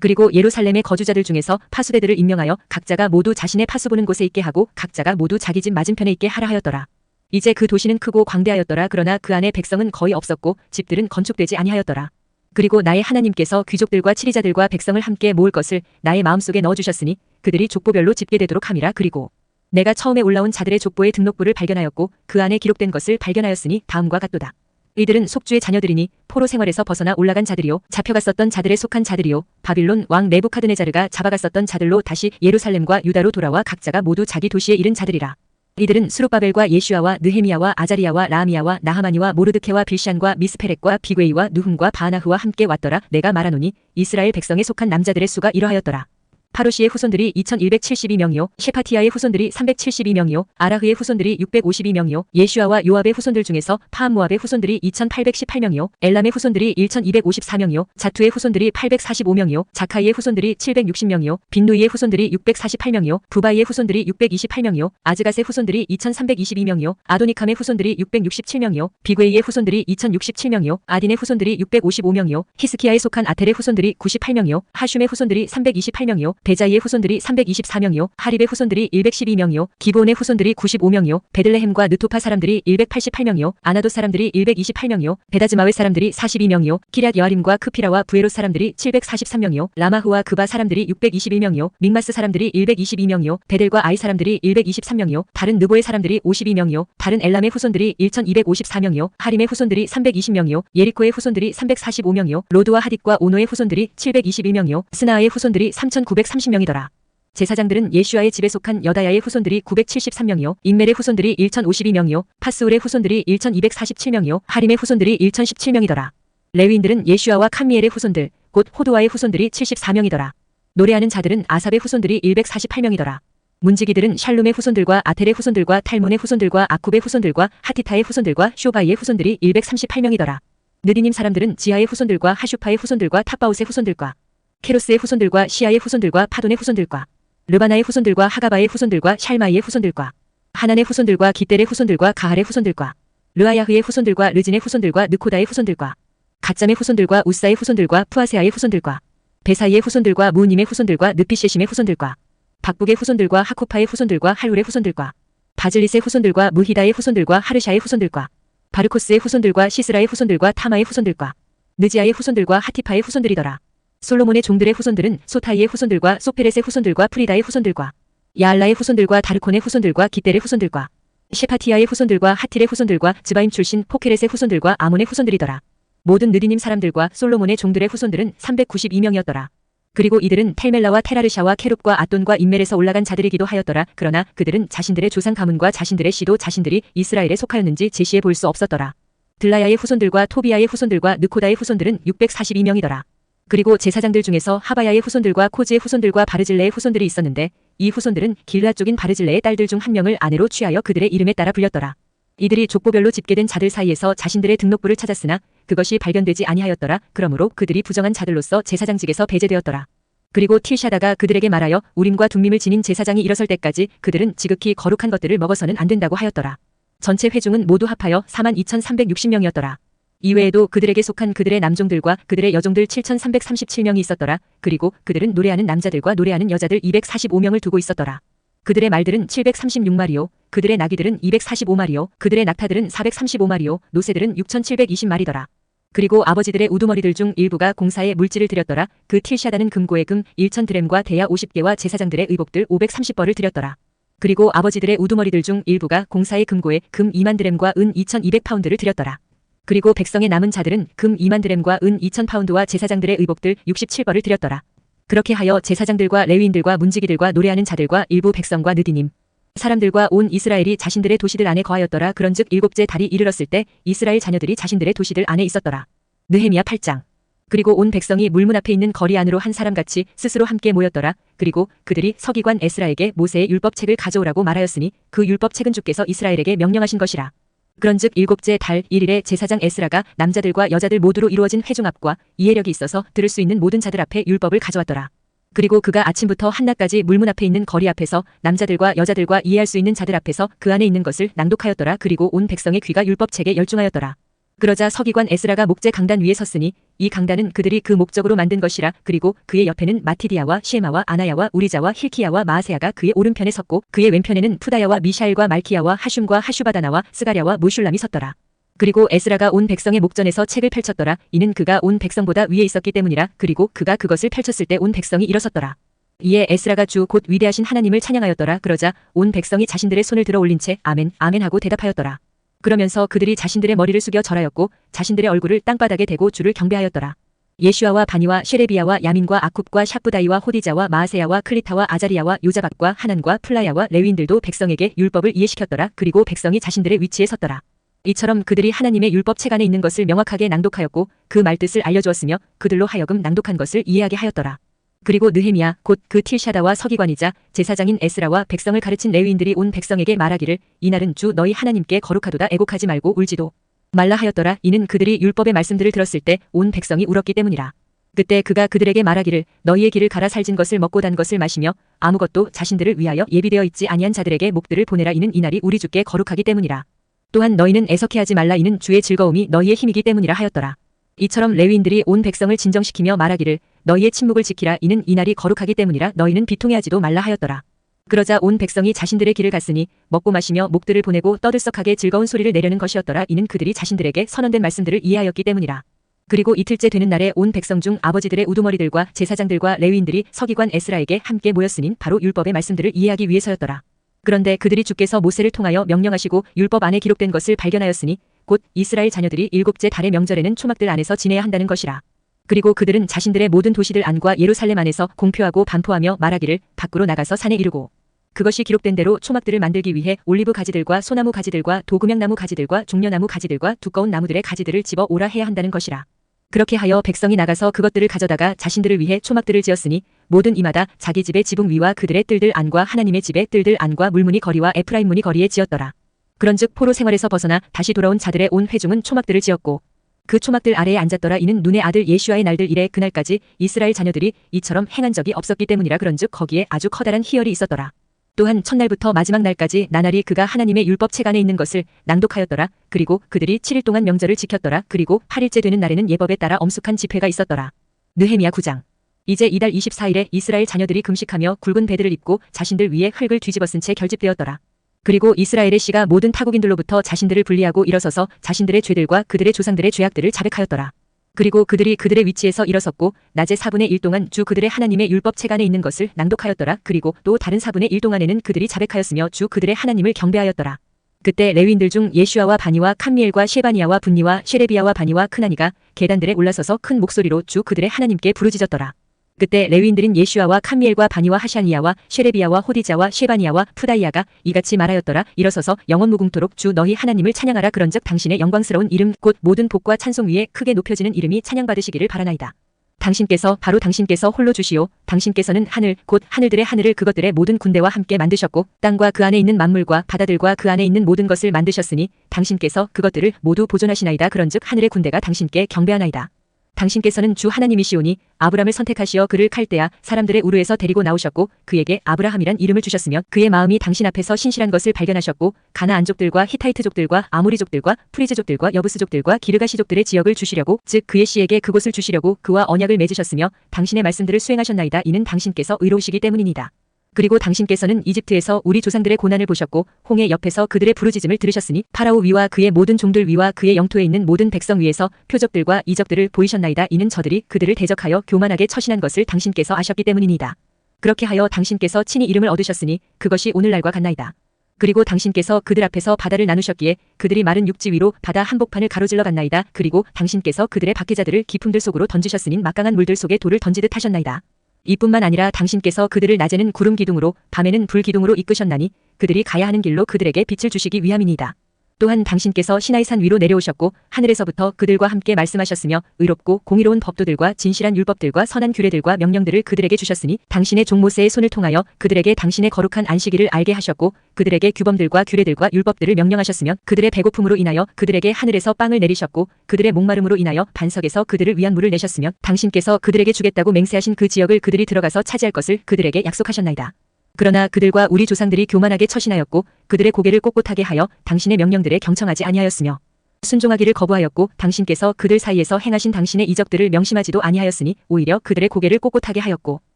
그리고 예루살렘의 거주자들 중에서 파수대들을 임명하여 각자가 모두 자신의 파수 보는 곳에 있게 하고 각자가 모두 자기 집 맞은편에 있게 하라 하였더라. 이제 그 도시는 크고 광대하였더라. 그러나 그 안에 백성은 거의 없었고 집들은 건축되지 아니하였더라. 그리고 나의 하나님께서 귀족들과 치리자들과 백성을 함께 모을 것을 나의 마음속에 넣어주셨으니 그들이 족보별로 집계되도록 함이라. 그리고 내가 처음에 올라온 자들의 족보의 등록부를 발견하였고 그 안에 기록된 것을 발견하였으니 다음과 같도다. 이들은 속주의 자녀들이니 포로 생활에서 벗어나 올라간 자들이요 잡혀갔었던 자들에 속한 자들이요 바빌론 왕 네부카드네자르가 잡아갔었던 자들로 다시 예루살렘과 유다로 돌아와 각자가 모두 자기 도시에 이른 자들이라. 이들은 수룹바벨과 예슈아와 느헤미야와 아자리야와 라미야와 나하마니와 모르드케와 빌샨과 미스페렉과 비괴이와 누훔과 바나흐와 함께 왔더라. 내가 말하노니 이스라엘 백성에 속한 남자들의 수가 이러하였더라. 파루시의 후손들이 2172명이요 셰파티아의 후손들이 372명이요 아라흐의 후손들이 652명이요 예슈아와 요압의 후손들 중에서 파함모압의 후손들이 2818명이요 엘람의 후손들이 1254명이요 자투의 후손들이 845명이요 자카이의 후손들이 760명이요 빈누이의 후손들이 648명이요 부바이의 후손들이 628명이요 아즈갓의 후손들이 2322명이요 아도니캄의 후손들이 667명이요 비괴이의 후손들이 2067명이요 아딘의 후손들이 655명이요 히스키야에 속한 아텔의 후손들이 98명이요 하슘의 후손들이 328명이요 베자이의 후손들이 324명이요 하립의 후손들이 112명이요 기브온의 후손들이 95명이요 베들레헴과 느토파 사람들이 188명이요 아나도 사람들이 128명이요 베다즈마웨 사람들이 42명이요 키럇 여아림과 크피라와 부에롯 사람들이 743명이요 라마흐와 그바 사람들이 621명이요 믹마스 사람들이 122명이요 베델과 아이 사람들이 123명이요 다른 느보의 사람들이 52명이요 다른 엘람의 후손들이 1254명이요 하림의 후손들이 320명이요 예리코의 후손들이 345명이요 로드와 하딧과 오노의 후손들이 721명이요 스나아의 후손들이 3930명이더라. 제사장들은 예슈아의 집에 속한 여다야의 후손들이 973명이요 임멜의 후손들이 1052명이요 파스울의 후손들이 1247명이요 하림의 후손들이 1017명이더라. 레위인들은 예슈아와 칸미엘의 후손들 곧 호두아의 후손들이 74명이더라. 노래하는 자들은 아삽의 후손들이 148명이더라. 문지기들은 샬룸의 후손들과 아텔의 후손들과 탈몬의 후손들과 아쿰의 후손들과 하티타의 후손들과 쇼바이의 후손들이 138명이더라. 느디님 사람들은 지하의 후손들과 하슈파의 후손들과 탑바웃의 후손들과 케로스의 후손들과 시아의 후손들과 파돈의 후손들과 르바나의 후손들과 하가바의 후손들과 샬마이의 후손들과 하난의 후손들과 기델의 후손들과 가할의 후손들과 르아야흐의 후손들과 르진의 후손들과 느코다의 후손들과 갓잠의 후손들과 우사의 후손들과 푸아세아의 후손들과 베사이의 후손들과 무님의 후손들과 느피셰심의 후손들과 박북의 후손들과 하코파의 후손들과 할울의 후손들과 바즐릿의 후손들과 무히다의 후손들과 하르샤의 후손들과 바르코스의 후손들과 시스라의 후손들과 타마의 후손들과 느지아의 후손들과 하티파의 후손들이더라. 솔로몬의 종들의 후손들은 소타이의 후손들과 소페렛의 후손들과 프리다의 후손들과 야알라의 후손들과 다르콘의 후손들과 기델의 후손들과 셰파티아의 후손들과 하틸의 후손들과 즈바임 출신 포케렛의 후손들과 아몬의 후손들이더라. 모든 느디님 사람들과 솔로몬의 종들의 후손들은 392명이었더라. 그리고 이들은 텔멜라와 테라르샤와 케룹과 아돈과 인멜에서 올라간 자들이기도 하였더라. 그러나 그들은 자신들의 조상 가문과 자신들의 시도 자신들이 이스라엘에 속하였는지 제시해 볼 수 없었더라. 들라야의 후손들과 토비야의 후손들과 느코다의 후손들은 642명이더라. 그리고 제사장들 중에서 하바야의 후손들과 코즈의 후손들과 바르질레의 후손들이 있었는데 이 후손들은 길라 쪽인 바르질레의 딸들 중 한 명을 아내로 취하여 그들의 이름에 따라 불렸더라. 이들이 족보별로 집계된 자들 사이에서 자신들의 등록부를 찾았으나 그것이 발견되지 아니하였더라. 그러므로 그들이 부정한 자들로서 제사장직에서 배제되었더라. 그리고 틸샤다가 그들에게 말하여 우림과 둠밈을 지닌 제사장이 일어설 때까지 그들은 지극히 거룩한 것들을 먹어서는 안 된다고 하였더라. 전체 회중은 모두 합하여 42,360명이었더라. 이외에도 그들에게 속한 그들의 남종들과 그들의 여종들 7,337명이 있었더라. 그리고 그들은 노래하는 남자들과 노래하는 여자들 245명을 두고 있었더라. 그들의 말들은 736마리요. 그들의 나귀들은 245마리요. 그들의 낙타들은 435마리요. 노새들은 6,720마리더라. 그리고 아버지들의 우두머리들 중 일부가 공사에 물질을 드렸더라. 그 틸샤다는 금고에 금 1,000드램과 대야 50개와 제사장들의 의복들 530벌을 드렸더라. 그리고 아버지들의 우두머리들 중 일부가 공사의 금고에 금 2만 드램과 은 2,200파운드를 드렸더라. 그리고 백성의 남은 자들은 금 2만 드램과 은 2,000파운드와 제사장들의 의복들 67벌을 드렸더라. 그렇게 하여 제사장들과 레위인들과 문지기들과 노래하는 자들과 일부 백성과 느디님 사람들과 온 이스라엘이 자신들의 도시들 안에 거하였더라. 그런즉 일곱째 달이 이르렀을 때 이스라엘 자녀들이 자신들의 도시들 안에 있었더라. 느헤미야 8장. 그리고 온 백성이 물문 앞에 있는 거리 안으로 한 사람같이 스스로 함께 모였더라. 그리고 그들이 서기관 에스라에게 모세의 율법책을 가져오라고 말하였으니 그 율법책은 주께서 이스라엘에게 명령하신 것이라. 그런즉 일곱째 달 1일에 제사장 에스라가 남자들과 여자들 모두로 이루어진 회중 앞과 이해력이 있어서 들을 수 있는 모든 자들 앞에 율법을 가져왔더라. 그리고 그가 아침부터 한낮까지 물문 앞에 있는 거리 앞에서 남자들과 여자들과 이해할 수 있는 자들 앞에서 그 안에 있는 것을 낭독하였더라. 그리고 온 백성의 귀가 율법책에 열중하였더라. 그러자 서기관 에스라가 목재 강단 위에 섰으니 이 강단은 그들이 그 목적으로 만든 것이라. 그리고 그의 옆에는 마티디아와 셰마와 아나야와 우리자와 힐키야와 마아세야가 그의 오른편에 섰고 그의 왼편에는 푸다야와 미샤엘과 말키야와 하슌과 하슈바다나와 스가랴와 무슐람이 섰더라. 그리고 에스라가 온 백성의 목전에서 책을 펼쳤더라. 이는 그가 온 백성보다 위에 있었기 때문이라. 그리고 그가 그것을 펼쳤을 때 온 백성이 일어섰더라. 이에 에스라가 주 곧 위대하신 하나님을 찬양하였더라. 그러자 온 백성이 자신들의 손을 들어 올린 채 아멘 아멘 하고 대답하였더라. 그러면서 그들이 자신들의 머리를 숙여 절하였고 자신들의 얼굴을 땅바닥에 대고 주를 경배하였더라. 예슈아와 바니와 쉐레비야와 야민과 아쿱과 샤프다이와 호디자와 마아세야와 클리타와 아자리야와 요자박과 하난과 플라야와 레위인들도 백성에게 율법을 이해시켰더라. 그리고 백성이 자신들의 위치에 섰더라. 이처럼 그들이 하나님의 율법책 안에 있는 것을 명확하게 낭독하였고 그 말뜻을 알려주었으며 그들로 하여금 낭독한 것을 이해하게 하였더라. 그리고 느헤미야 곧 그 틸샤다와 서기관이자 제사장인 에스라와 백성을 가르친 레위인들이 온 백성에게 말하기를 이날은 주 너희 하나님께 거룩하도다. 애곡하지 말고 울지도 말라 하였더라. 이는 그들이 율법의 말씀들을 들었을 때 온 백성이 울었기 때문이라. 그때 그가 그들에게 말하기를 너희의 길을 갈아 살진 것을 먹고 단 것을 마시며 아무것도 자신들을 위하여 예비되어 있지 아니한 자들에게 목들을 보내라. 이는 이날이 우리 주께 거룩하기 때문이라. 또한 너희는 애석해하지 말라. 이는 주의 즐거움이 너희의 힘이기 때문이라 하였더라. 이처럼 레위인들이 온 백성을 진정시키며 말하기를 너희의 침묵을 지키라. 이는 이 날이 거룩하기 때문이라. 너희는 비통해하지도 말라 하였더라. 그러자 온 백성이 자신들의 길을 갔으니 먹고 마시며 목들을 보내고 떠들썩하게 즐거운 소리를 내려는 것이었더라. 이는 그들이 자신들에게 선언된 말씀들을 이해하였기 때문이라. 그리고 이틀째 되는 날에 온 백성 중 아버지들의 우두머리들과 제사장들과 레위인들이 서기관 에스라에게 함께 모였으니 바로 율법의 말씀들을 이해하기 위해서였더라. 그런데 그들이 주께서 모세를 통하여 명령하시고 율법 안에 기록된 것을 발견하였으니 곧 이스라엘 자녀들이 일곱째 달의 명절에는 초막들 안에서 지내야 한다는 것이라. 그리고 그들은 자신들의 모든 도시들 안과 예루살렘 안에서 공표하고 반포하며 말하기를 밖으로 나가서 산에 이르고 그것이 기록된 대로 초막들을 만들기 위해 올리브 가지들과 소나무 가지들과 도금향나무 가지들과 종려나무 가지들과 두꺼운 나무들의 가지들을 집어 오라 해야 한다는 것이라. 그렇게 하여 백성이 나가서 그것들을 가져다가 자신들을 위해 초막들을 지었으니 모든 이마다 자기 집의 지붕 위와 그들의 뜰들 안과 하나님의 집의 뜰들 안과 물무늬 거리와 에프라임 무늬 거리에 지었더라. 그런즉 포로 생활에서 벗어나 다시 돌아온 자들의 온 회중은 초막들을 지었고 그 초막들 아래에 앉았더라. 이는 눈의 아들 예슈아의 날들 이래 그날까지 이스라엘 자녀들이 이처럼 행한 적이 없었기 때문이라. 그런즉 거기에 아주 커다란 희열이 있었더라. 또한 첫날부터 마지막 날까지 나날이 그가 하나님의 율법 책 안에 있는 것을 낭독하였더라. 그리고 그들이 7일 동안 명절을 지켰더라. 그리고 8일째 되는 날에는 예법에 따라 엄숙한 집회가 있었더라. 느헤미야 9장. 이제 이달 24일에 이스라엘 자녀들이 금식하며 굵은 베드를 입고 자신들 위에 흙을 뒤집어 쓴 채 결집되었더라. 그리고 이스라엘의 씨가 모든 타국인들로부터 자신들을 분리하고 일어서서 자신들의 죄들과 그들의 조상들의 죄악들을 자백하였더라. 그리고 그들이 그들의 위치에서 일어섰고 낮에 4분의 1 동안 주 그들의 하나님의 율법 책 안에 있는 것을 낭독하였더라. 그리고 또 다른 4분의 1 동안에는 그들이 자백하였으며 주 그들의 하나님을 경배하였더라. 그때 레위인들 중 예슈아와 바니와 캄미엘과 셰바니아와 분니와 셰레비야와 바니와 크나니가 계단들에 올라서서 큰 목소리로 주 그들의 하나님께 부르짖었더라. 그때 레위인들인 예슈아와 캄미엘과 바니와 하샬리야와 셰레비야와 호디자와 셰바니야와 푸다이아가 이같이 말하였더라. 일어서서 영원 무궁토록 주 너희 하나님을 찬양하라. 그런즉 당신의 영광스러운 이름 곧 모든 복과 찬송 위에 크게 높여지는 이름이 찬양받으시기를 바라나이다. 당신께서 바로 당신께서 홀로 주시오. 당신께서는 하늘 곧 하늘들의 하늘을 그것들의 모든 군대와 함께 만드셨고 땅과 그 안에 있는 만물과 바다들과 그 안에 있는 모든 것을 만드셨으니 당신께서 그것들을 모두 보존하시나이다. 그런즉 하늘의 군대가 당신께 경배하나이다. 당신께서는 주 하나님이시오니 아브람을 선택하시어 그를 칼대아 사람들의 우르에서 데리고 나오셨고 그에게 아브라함이란 이름을 주셨으며 그의 마음이 당신 앞에서 신실한 것을 발견하셨고 가나안족들과 히타이트족들과 아모리족들과 프리즈족들과 여부스족들과 기르가시족들의 지역을 주시려고 즉 그의 씨에게 그곳을 주시려고 그와 언약을 맺으셨으며 당신의 말씀들을 수행하셨나이다. 이는 당신께서 의로우시기 때문이니이다. 그리고 당신께서는 이집트에서 우리 조상들의 고난을 보셨고 홍해 옆에서 그들의 부르짖음을 들으셨으니 파라오 위와 그의 모든 종들 위와 그의 영토에 있는 모든 백성 위에서 표적들과 이적들을 보이셨나이다. 이는 저들이 그들을 대적하여 교만하게 처신한 것을 당신께서 아셨기 때문이니이다. 그렇게 하여 당신께서 친히 이름을 얻으셨으니 그것이 오늘날과 같나이다. 그리고 당신께서 그들 앞에서 바다를 나누셨기에 그들이 마른 육지 위로 바다 한복판을 가로질러 갔나이다. 그리고 당신께서 그들의 박해자들을 깊음들 속으로 던지셨으니 막강한 물들 속에 돌을 던지듯 하셨나이다. 이뿐만 아니라 당신께서 그들을 낮에는 구름 기둥으로 밤에는 불 기둥으로 이끄셨나니 그들이 가야 하는 길로 그들에게 빛을 주시기 위함이니이다. 또한 당신께서 시나이산 위로 내려오셨고 하늘에서부터 그들과 함께 말씀하셨으며 의롭고 공의로운 법도들과 진실한 율법들과 선한 규례들과 명령들을 그들에게 주셨으니 당신의 종 모세의 손을 통하여 그들에게 당신의 거룩한 안식일을 알게 하셨고 그들에게 규범들과 규례들과 율법들을 명령하셨으며 그들의 배고픔으로 인하여 그들에게 하늘에서 빵을 내리셨고 그들의 목마름으로 인하여 반석에서 그들을 위한 물을 내셨으며 당신께서 그들에게 주겠다고 맹세하신 그 지역을 그들이 들어가서 차지할 것을 그들에게 약속하셨나이다. 그러나 그들과 우리 조상들이 교만하게 처신하였고 그들의 고개를 꼿꼿하게 하여 당신의 명령들에 경청하지 아니하였으며 순종하기를 거부하였고 당신께서 그들 사이에서 행하신 당신의 이적들을 명심하지도 아니하였으니 오히려 그들의 고개를 꼿꼿하게 하였고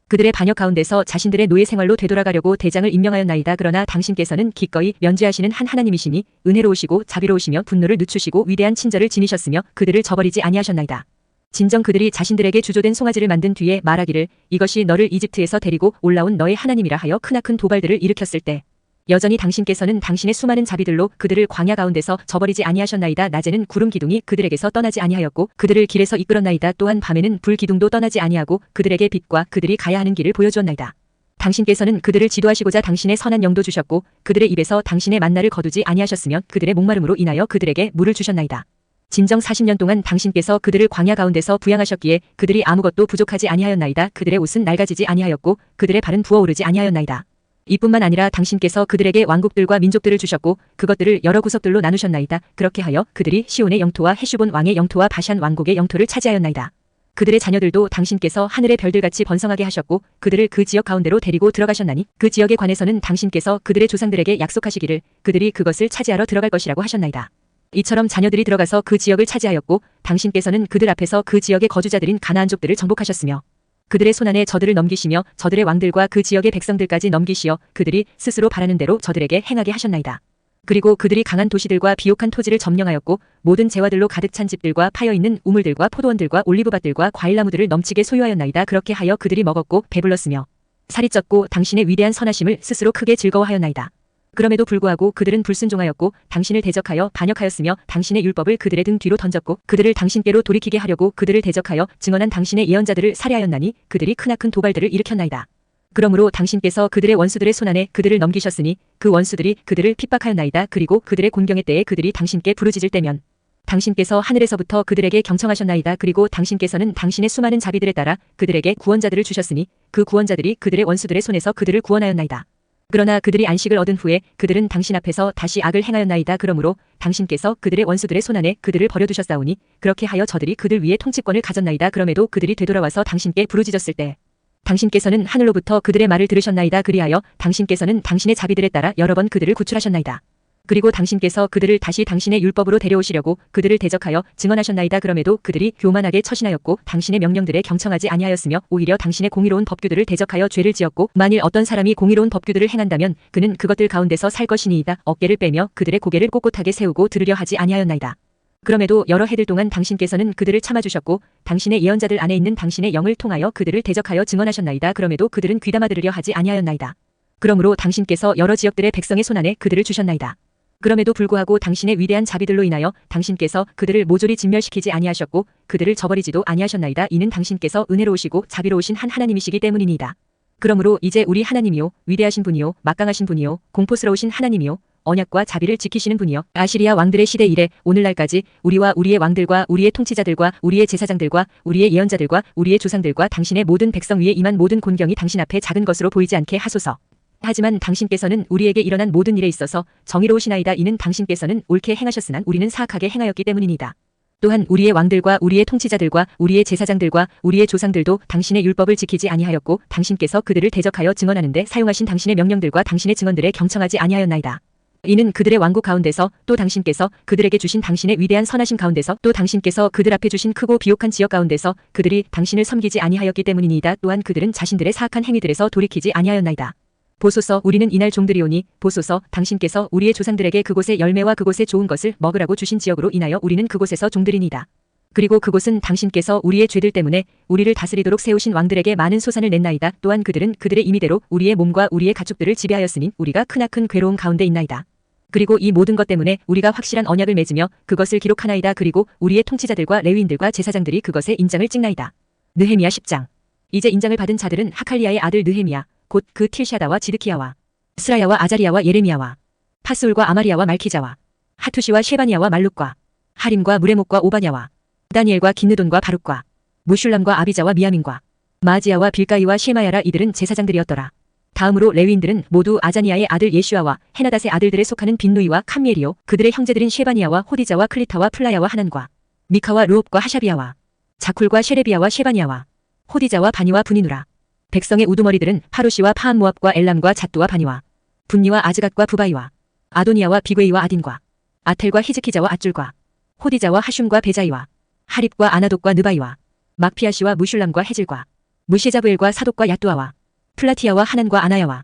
그들의 반역 가운데서 자신들의 노예 생활로 되돌아가려고 대장을 임명하였나이다. 그러나 당신께서는 기꺼이 면죄하시는 한 하나님이시니 은혜로우시고 자비로우시며 분노를 늦추시고 위대한 친절을 지니셨으며 그들을 저버리지 아니하셨나이다. 진정 그들이 자신들에게 주조된 송아지를 만든 뒤에 말하기를 이것이 너를 이집트에서 데리고 올라온 너의 하나님이라 하여 크나큰 도발들을 일으켰을 때 여전히 당신께서는 당신의 수많은 자비들로 그들을 광야 가운데서 저버리지 아니하셨나이다. 낮에는 구름 기둥이 그들에게서 떠나지 아니하였고 그들을 길에서 이끌었나이다. 또한 밤에는 불 기둥도 떠나지 아니하고 그들에게 빛과 그들이 가야 하는 길을 보여주었나이다. 당신께서는 그들을 지도하시고자 당신의 선한 영도 주셨고 그들의 입에서 당신의 만나를 거두지 아니하셨으며 그들의 목마름으로 인하여 그들에게 물을 주셨나이다. 진정 40년 동안 당신께서 그들을 광야 가운데서 부양하셨기에 그들이 아무것도 부족하지 아니하였나이다. 그들의 옷은 낡아지지 아니하였고 그들의 발은 부어오르지 아니하였나이다. 이뿐만 아니라 당신께서 그들에게 왕국들과 민족들을 주셨고 그것들을 여러 구석들로 나누셨나이다. 그렇게 하여 그들이 시온의 영토와 헤슈본 왕의 영토와 바샨 왕국의 영토를 차지하였나이다. 그들의 자녀들도 당신께서 하늘의 별들같이 번성하게 하셨고 그들을 그 지역 가운데로 데리고 들어가셨나니 그 지역에 관해서는 당신께서 그들의 조상들에게 약속하시기를 그들이 그것을 차지하러 들어갈 것이라고 하셨나이다. 이처럼 자녀들이 들어가서 그 지역을 차지하였고 당신께서는 그들 앞에서 그 지역의 거주자들인 가나안족들을 정복하셨으며 그들의 손안에 저들을 넘기시며 저들의 왕들과 그 지역의 백성들까지 넘기시어 그들이 스스로 바라는 대로 저들에게 행하게 하셨나이다. 그리고 그들이 강한 도시들과 비옥한 토지를 점령하였고 모든 재화들로 가득 찬 집들과 파여있는 우물들과 포도원들과 올리브밭들과 과일나무들을 넘치게 소유하였나이다. 그렇게 하여 그들이 먹었고 배불렀으며 살이 쪘고 당신의 위대한 선하심을 스스로 크게 즐거워하였나이다. 그럼에도 불구하고 그들은 불순종하였고 당신을 대적하여 반역하였으며 당신의 율법을 그들의 등 뒤로 던졌고 그들을 당신께로 돌이키게 하려고 그들을 대적하여 증언한 당신의 예언자들을 살해하였나니 그들이 크나큰 도발들을 일으켰나이다. 그러므로 당신께서 그들의 원수들의 손안에 그들을 넘기셨으니 그 원수들이 그들을 핍박하였나이다. 그리고 그들의 공경의 때에 그들이 당신께 부르짖을 때면 당신께서 하늘에서부터 그들에게 경청하셨나이다. 그리고 당신께서는 당신의 수많은 자비들에 따라 그들에게 구원자들을 주셨으니 그 구원자들이 그들의 원수들의 손에서 그들을 구원하였나이다. 그러나 그들이 안식을 얻은 후에 그들은 당신 앞에서 다시 악을 행하였나이다. 그러므로 당신께서 그들의 원수들의 손안에 그들을 버려두셨사오니 그렇게 하여 저들이 그들 위에 통치권을 가졌나이다. 그럼에도 그들이 되돌아와서 당신께 부르짖었을 때 당신께서는 하늘로부터 그들의 말을 들으셨나이다. 그리하여 당신께서는 당신의 자비들에 따라 여러 번 그들을 구출하셨나이다. 그리고 당신께서 그들을 다시 당신의 율법으로 데려오시려고 그들을 대적하여 증언하셨나이다. 그럼에도 그들이 교만하게 처신하였고 당신의 명령들에 경청하지 아니하였으며 오히려 당신의 공의로운 법규들을 대적하여 죄를 지었고 만일 어떤 사람이 공의로운 법규들을 행한다면 그는 그것들 가운데서 살 것이니이다. 어깨를 빼며 그들의 고개를 꼿꼿하게 세우고 들으려 하지 아니하였나이다. 그럼에도 여러 해들 동안 당신께서는 그들을 참아주셨고 당신의 예언자들 안에 있는 당신의 영을 통하여 그들을 대적하여 증언하셨나이다. 그럼에도 그들은 귀담아 들으려 하지 아니하였나이다. 그러므로 당신께서 여러 지역들의 백성의 손안에 그들을 주셨나이다. 그럼에도 불구하고 당신의 위대한 자비들로 인하여 당신께서 그들을 모조리 진멸시키지 아니하셨고 그들을 저버리지도 아니하셨나이다. 이는 당신께서 은혜로우시고 자비로우신 한 하나님이시기 때문이니이다. 그러므로 이제 우리 하나님이요 위대하신 분이요 막강하신 분이요 공포스러우신 하나님이요 언약과 자비를 지키시는 분이요 아시리아 왕들의 시대 이래 오늘날까지 우리와 우리의 왕들과 우리의 통치자들과 우리의 제사장들과 우리의 예언자들과 우리의 조상들과 당신의 모든 백성 위에 임한 모든 곤경이 당신 앞에 작은 것으로 보이지 않게 하소서. 하지만 당신께서는 우리에게 일어난 모든 일에 있어서 정의로우시나이다. 이는 당신께서는 옳게 행하셨으나 우리는 사악하게 행하였기 때문이니이다. 또한 우리의 왕들과 우리의 통치자들과 우리의 제사장들과 우리의 조상들도 당신의 율법을 지키지 아니하였고 당신께서 그들을 대적하여 증언하는데 사용하신 당신의 명령들과 당신의 증언들에 경청하지 아니하였나이다. 이는 그들의 왕국 가운데서 또 당신께서 그들에게 주신 당신의 위대한 선하심 가운데서 또 당신께서 그들 앞에 주신 크고 비옥한 지역 가운데서 그들이 당신을 섬기지 아니하였기 때문이니이다. 또한 그들은 자신들의 사악한 행위들에서 돌이키지 아니하였나이다. 보소서 우리는 이날 종들이오니 보소서 당신께서 우리의 조상들에게 그곳의 열매와 그곳의 좋은 것을 먹으라고 주신 지역으로 인하여 우리는 그곳에서 종들이니이다. 그리고 그곳은 당신께서 우리의 죄들 때문에 우리를 다스리도록 세우신 왕들에게 많은 소산을 냈나이다. 또한 그들은 그들의 임의대로 우리의 몸과 우리의 가축들을 지배하였으니 우리가 크나큰 괴로움 가운데 있나이다. 그리고 이 모든 것 때문에 우리가 확실한 언약을 맺으며 그것을 기록하나이다. 그리고 우리의 통치자들과 레위인들과 제사장들이 그것에 인장을 찍나이다. 느헤미야 10장. 이제 인장을 받은 자들은 하칼리야의 아들 느헤미야 곧 그 틸샤다와 지드키야와 스라야와 아자리야와 예레미야와 파스울과 아마리야와 말키자와 하투시와 셰바니야와 말룩과 하림과 무레목과 오바냐와 다니엘과 긴느돈과 바룩과 무슐람과 아비자와 미야민과 마지야와 빌가이와 셰마야라. 이들은 제사장들이었더라. 다음으로 레위인들은 모두 아자니아의 아들 예슈아와 헤나닷의 아들들에 속하는 빈누이와 캄미엘이요 그들의 형제들인 셰바니야와 호디자와 클리타와 플라야와 하난과 미카와 루옵과 하샤비야와 자쿨과 셰레비야와 셰바니야와 호디자와 바니와 분이누라. 백성의 우두머리들은 파루시와 파한모압과 엘람과 잣두와 바니와 분니와 아즈갓과 부바이와 아도니아와 비괴이와 아딘과 아텔과 히즈키자와 앗줄과 호디자와 하슌과 베자이와 하립과 아나독과 느바이와 막피아시와 무슐람과 헤질과 무시자브엘과 사독과 야뚜아와 플라티아와 하난과 아나야와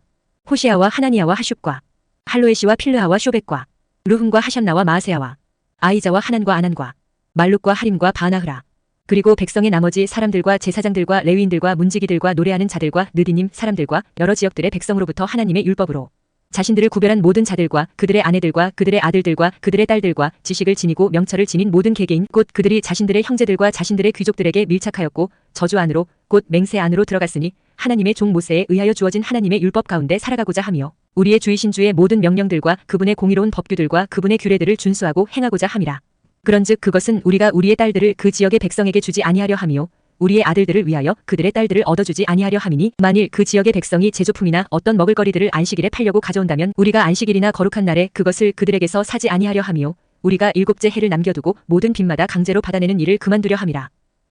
호시아와 하나니아와 하숑과 할로에시와 필르하와 쇼백과 루흠과 하샴나와 마아세야와 아이자와 하난과 아난과 말룩과 하림과 바나흐라. 그리고 백성의 나머지 사람들과 제사장들과 레위인들과 문지기들과 노래하는 자들과 느디님 사람들과 여러 지역들의 백성으로부터 하나님의 율법으로 자신들을 구별한 모든 자들과 그들의 아내들과 그들의 아들들과 그들의 딸들과 지식을 지니고 명철을 지닌 모든 개개인 곧 그들이 자신들의 형제들과 자신들의 귀족들에게 밀착하였고 저주 안으로 곧 맹세 안으로 들어갔으니 하나님의 종 모세에 의하여 주어진 하나님의 율법 가운데 살아가고자 하며 우리의 주이신 주의 모든 명령들과 그분의 공의로운 법규들과 그분의 규례들을 준수하고 행하고자 함이라. 그런즉 그것은 우리가 우리의 딸들을 그 지역의 백성에게 주지 아니하려 함이요 우리의 아들들을 위하여 그들의 딸들을 얻어주지 아니하려 함이니 만일 그 지역의 백성이 제조품이나 어떤 먹을거리들을 안식일에 팔려고 가져온다면 우리가 안식일이나 거룩한 날에 그것을 그들에게서 사지 아니하려 함이요 우리가 일곱째 해를 남겨두고 모든 빚마다 강제로 받아내는 일을 그만두려 함이라.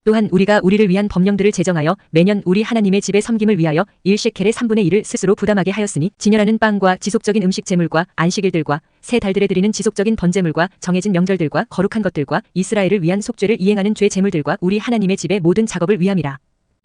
또한 우리가 우리를 위한 법령들을 제정하여 매년 우리 하나님의 집의 섬김을 위하여 1셰켈의 3분의 1을 스스로 부담하게 하였으니 진열하는 빵과 지속적인 음식 제물과 안식일들과 새 달들에 드리는 지속적인 번제물과 정해진 명절들과 거룩한 것들과 이스라엘을 위한 속죄를 이행하는 죄 제물들과 우리 하나님의 집의 모든 작업을 위함이라.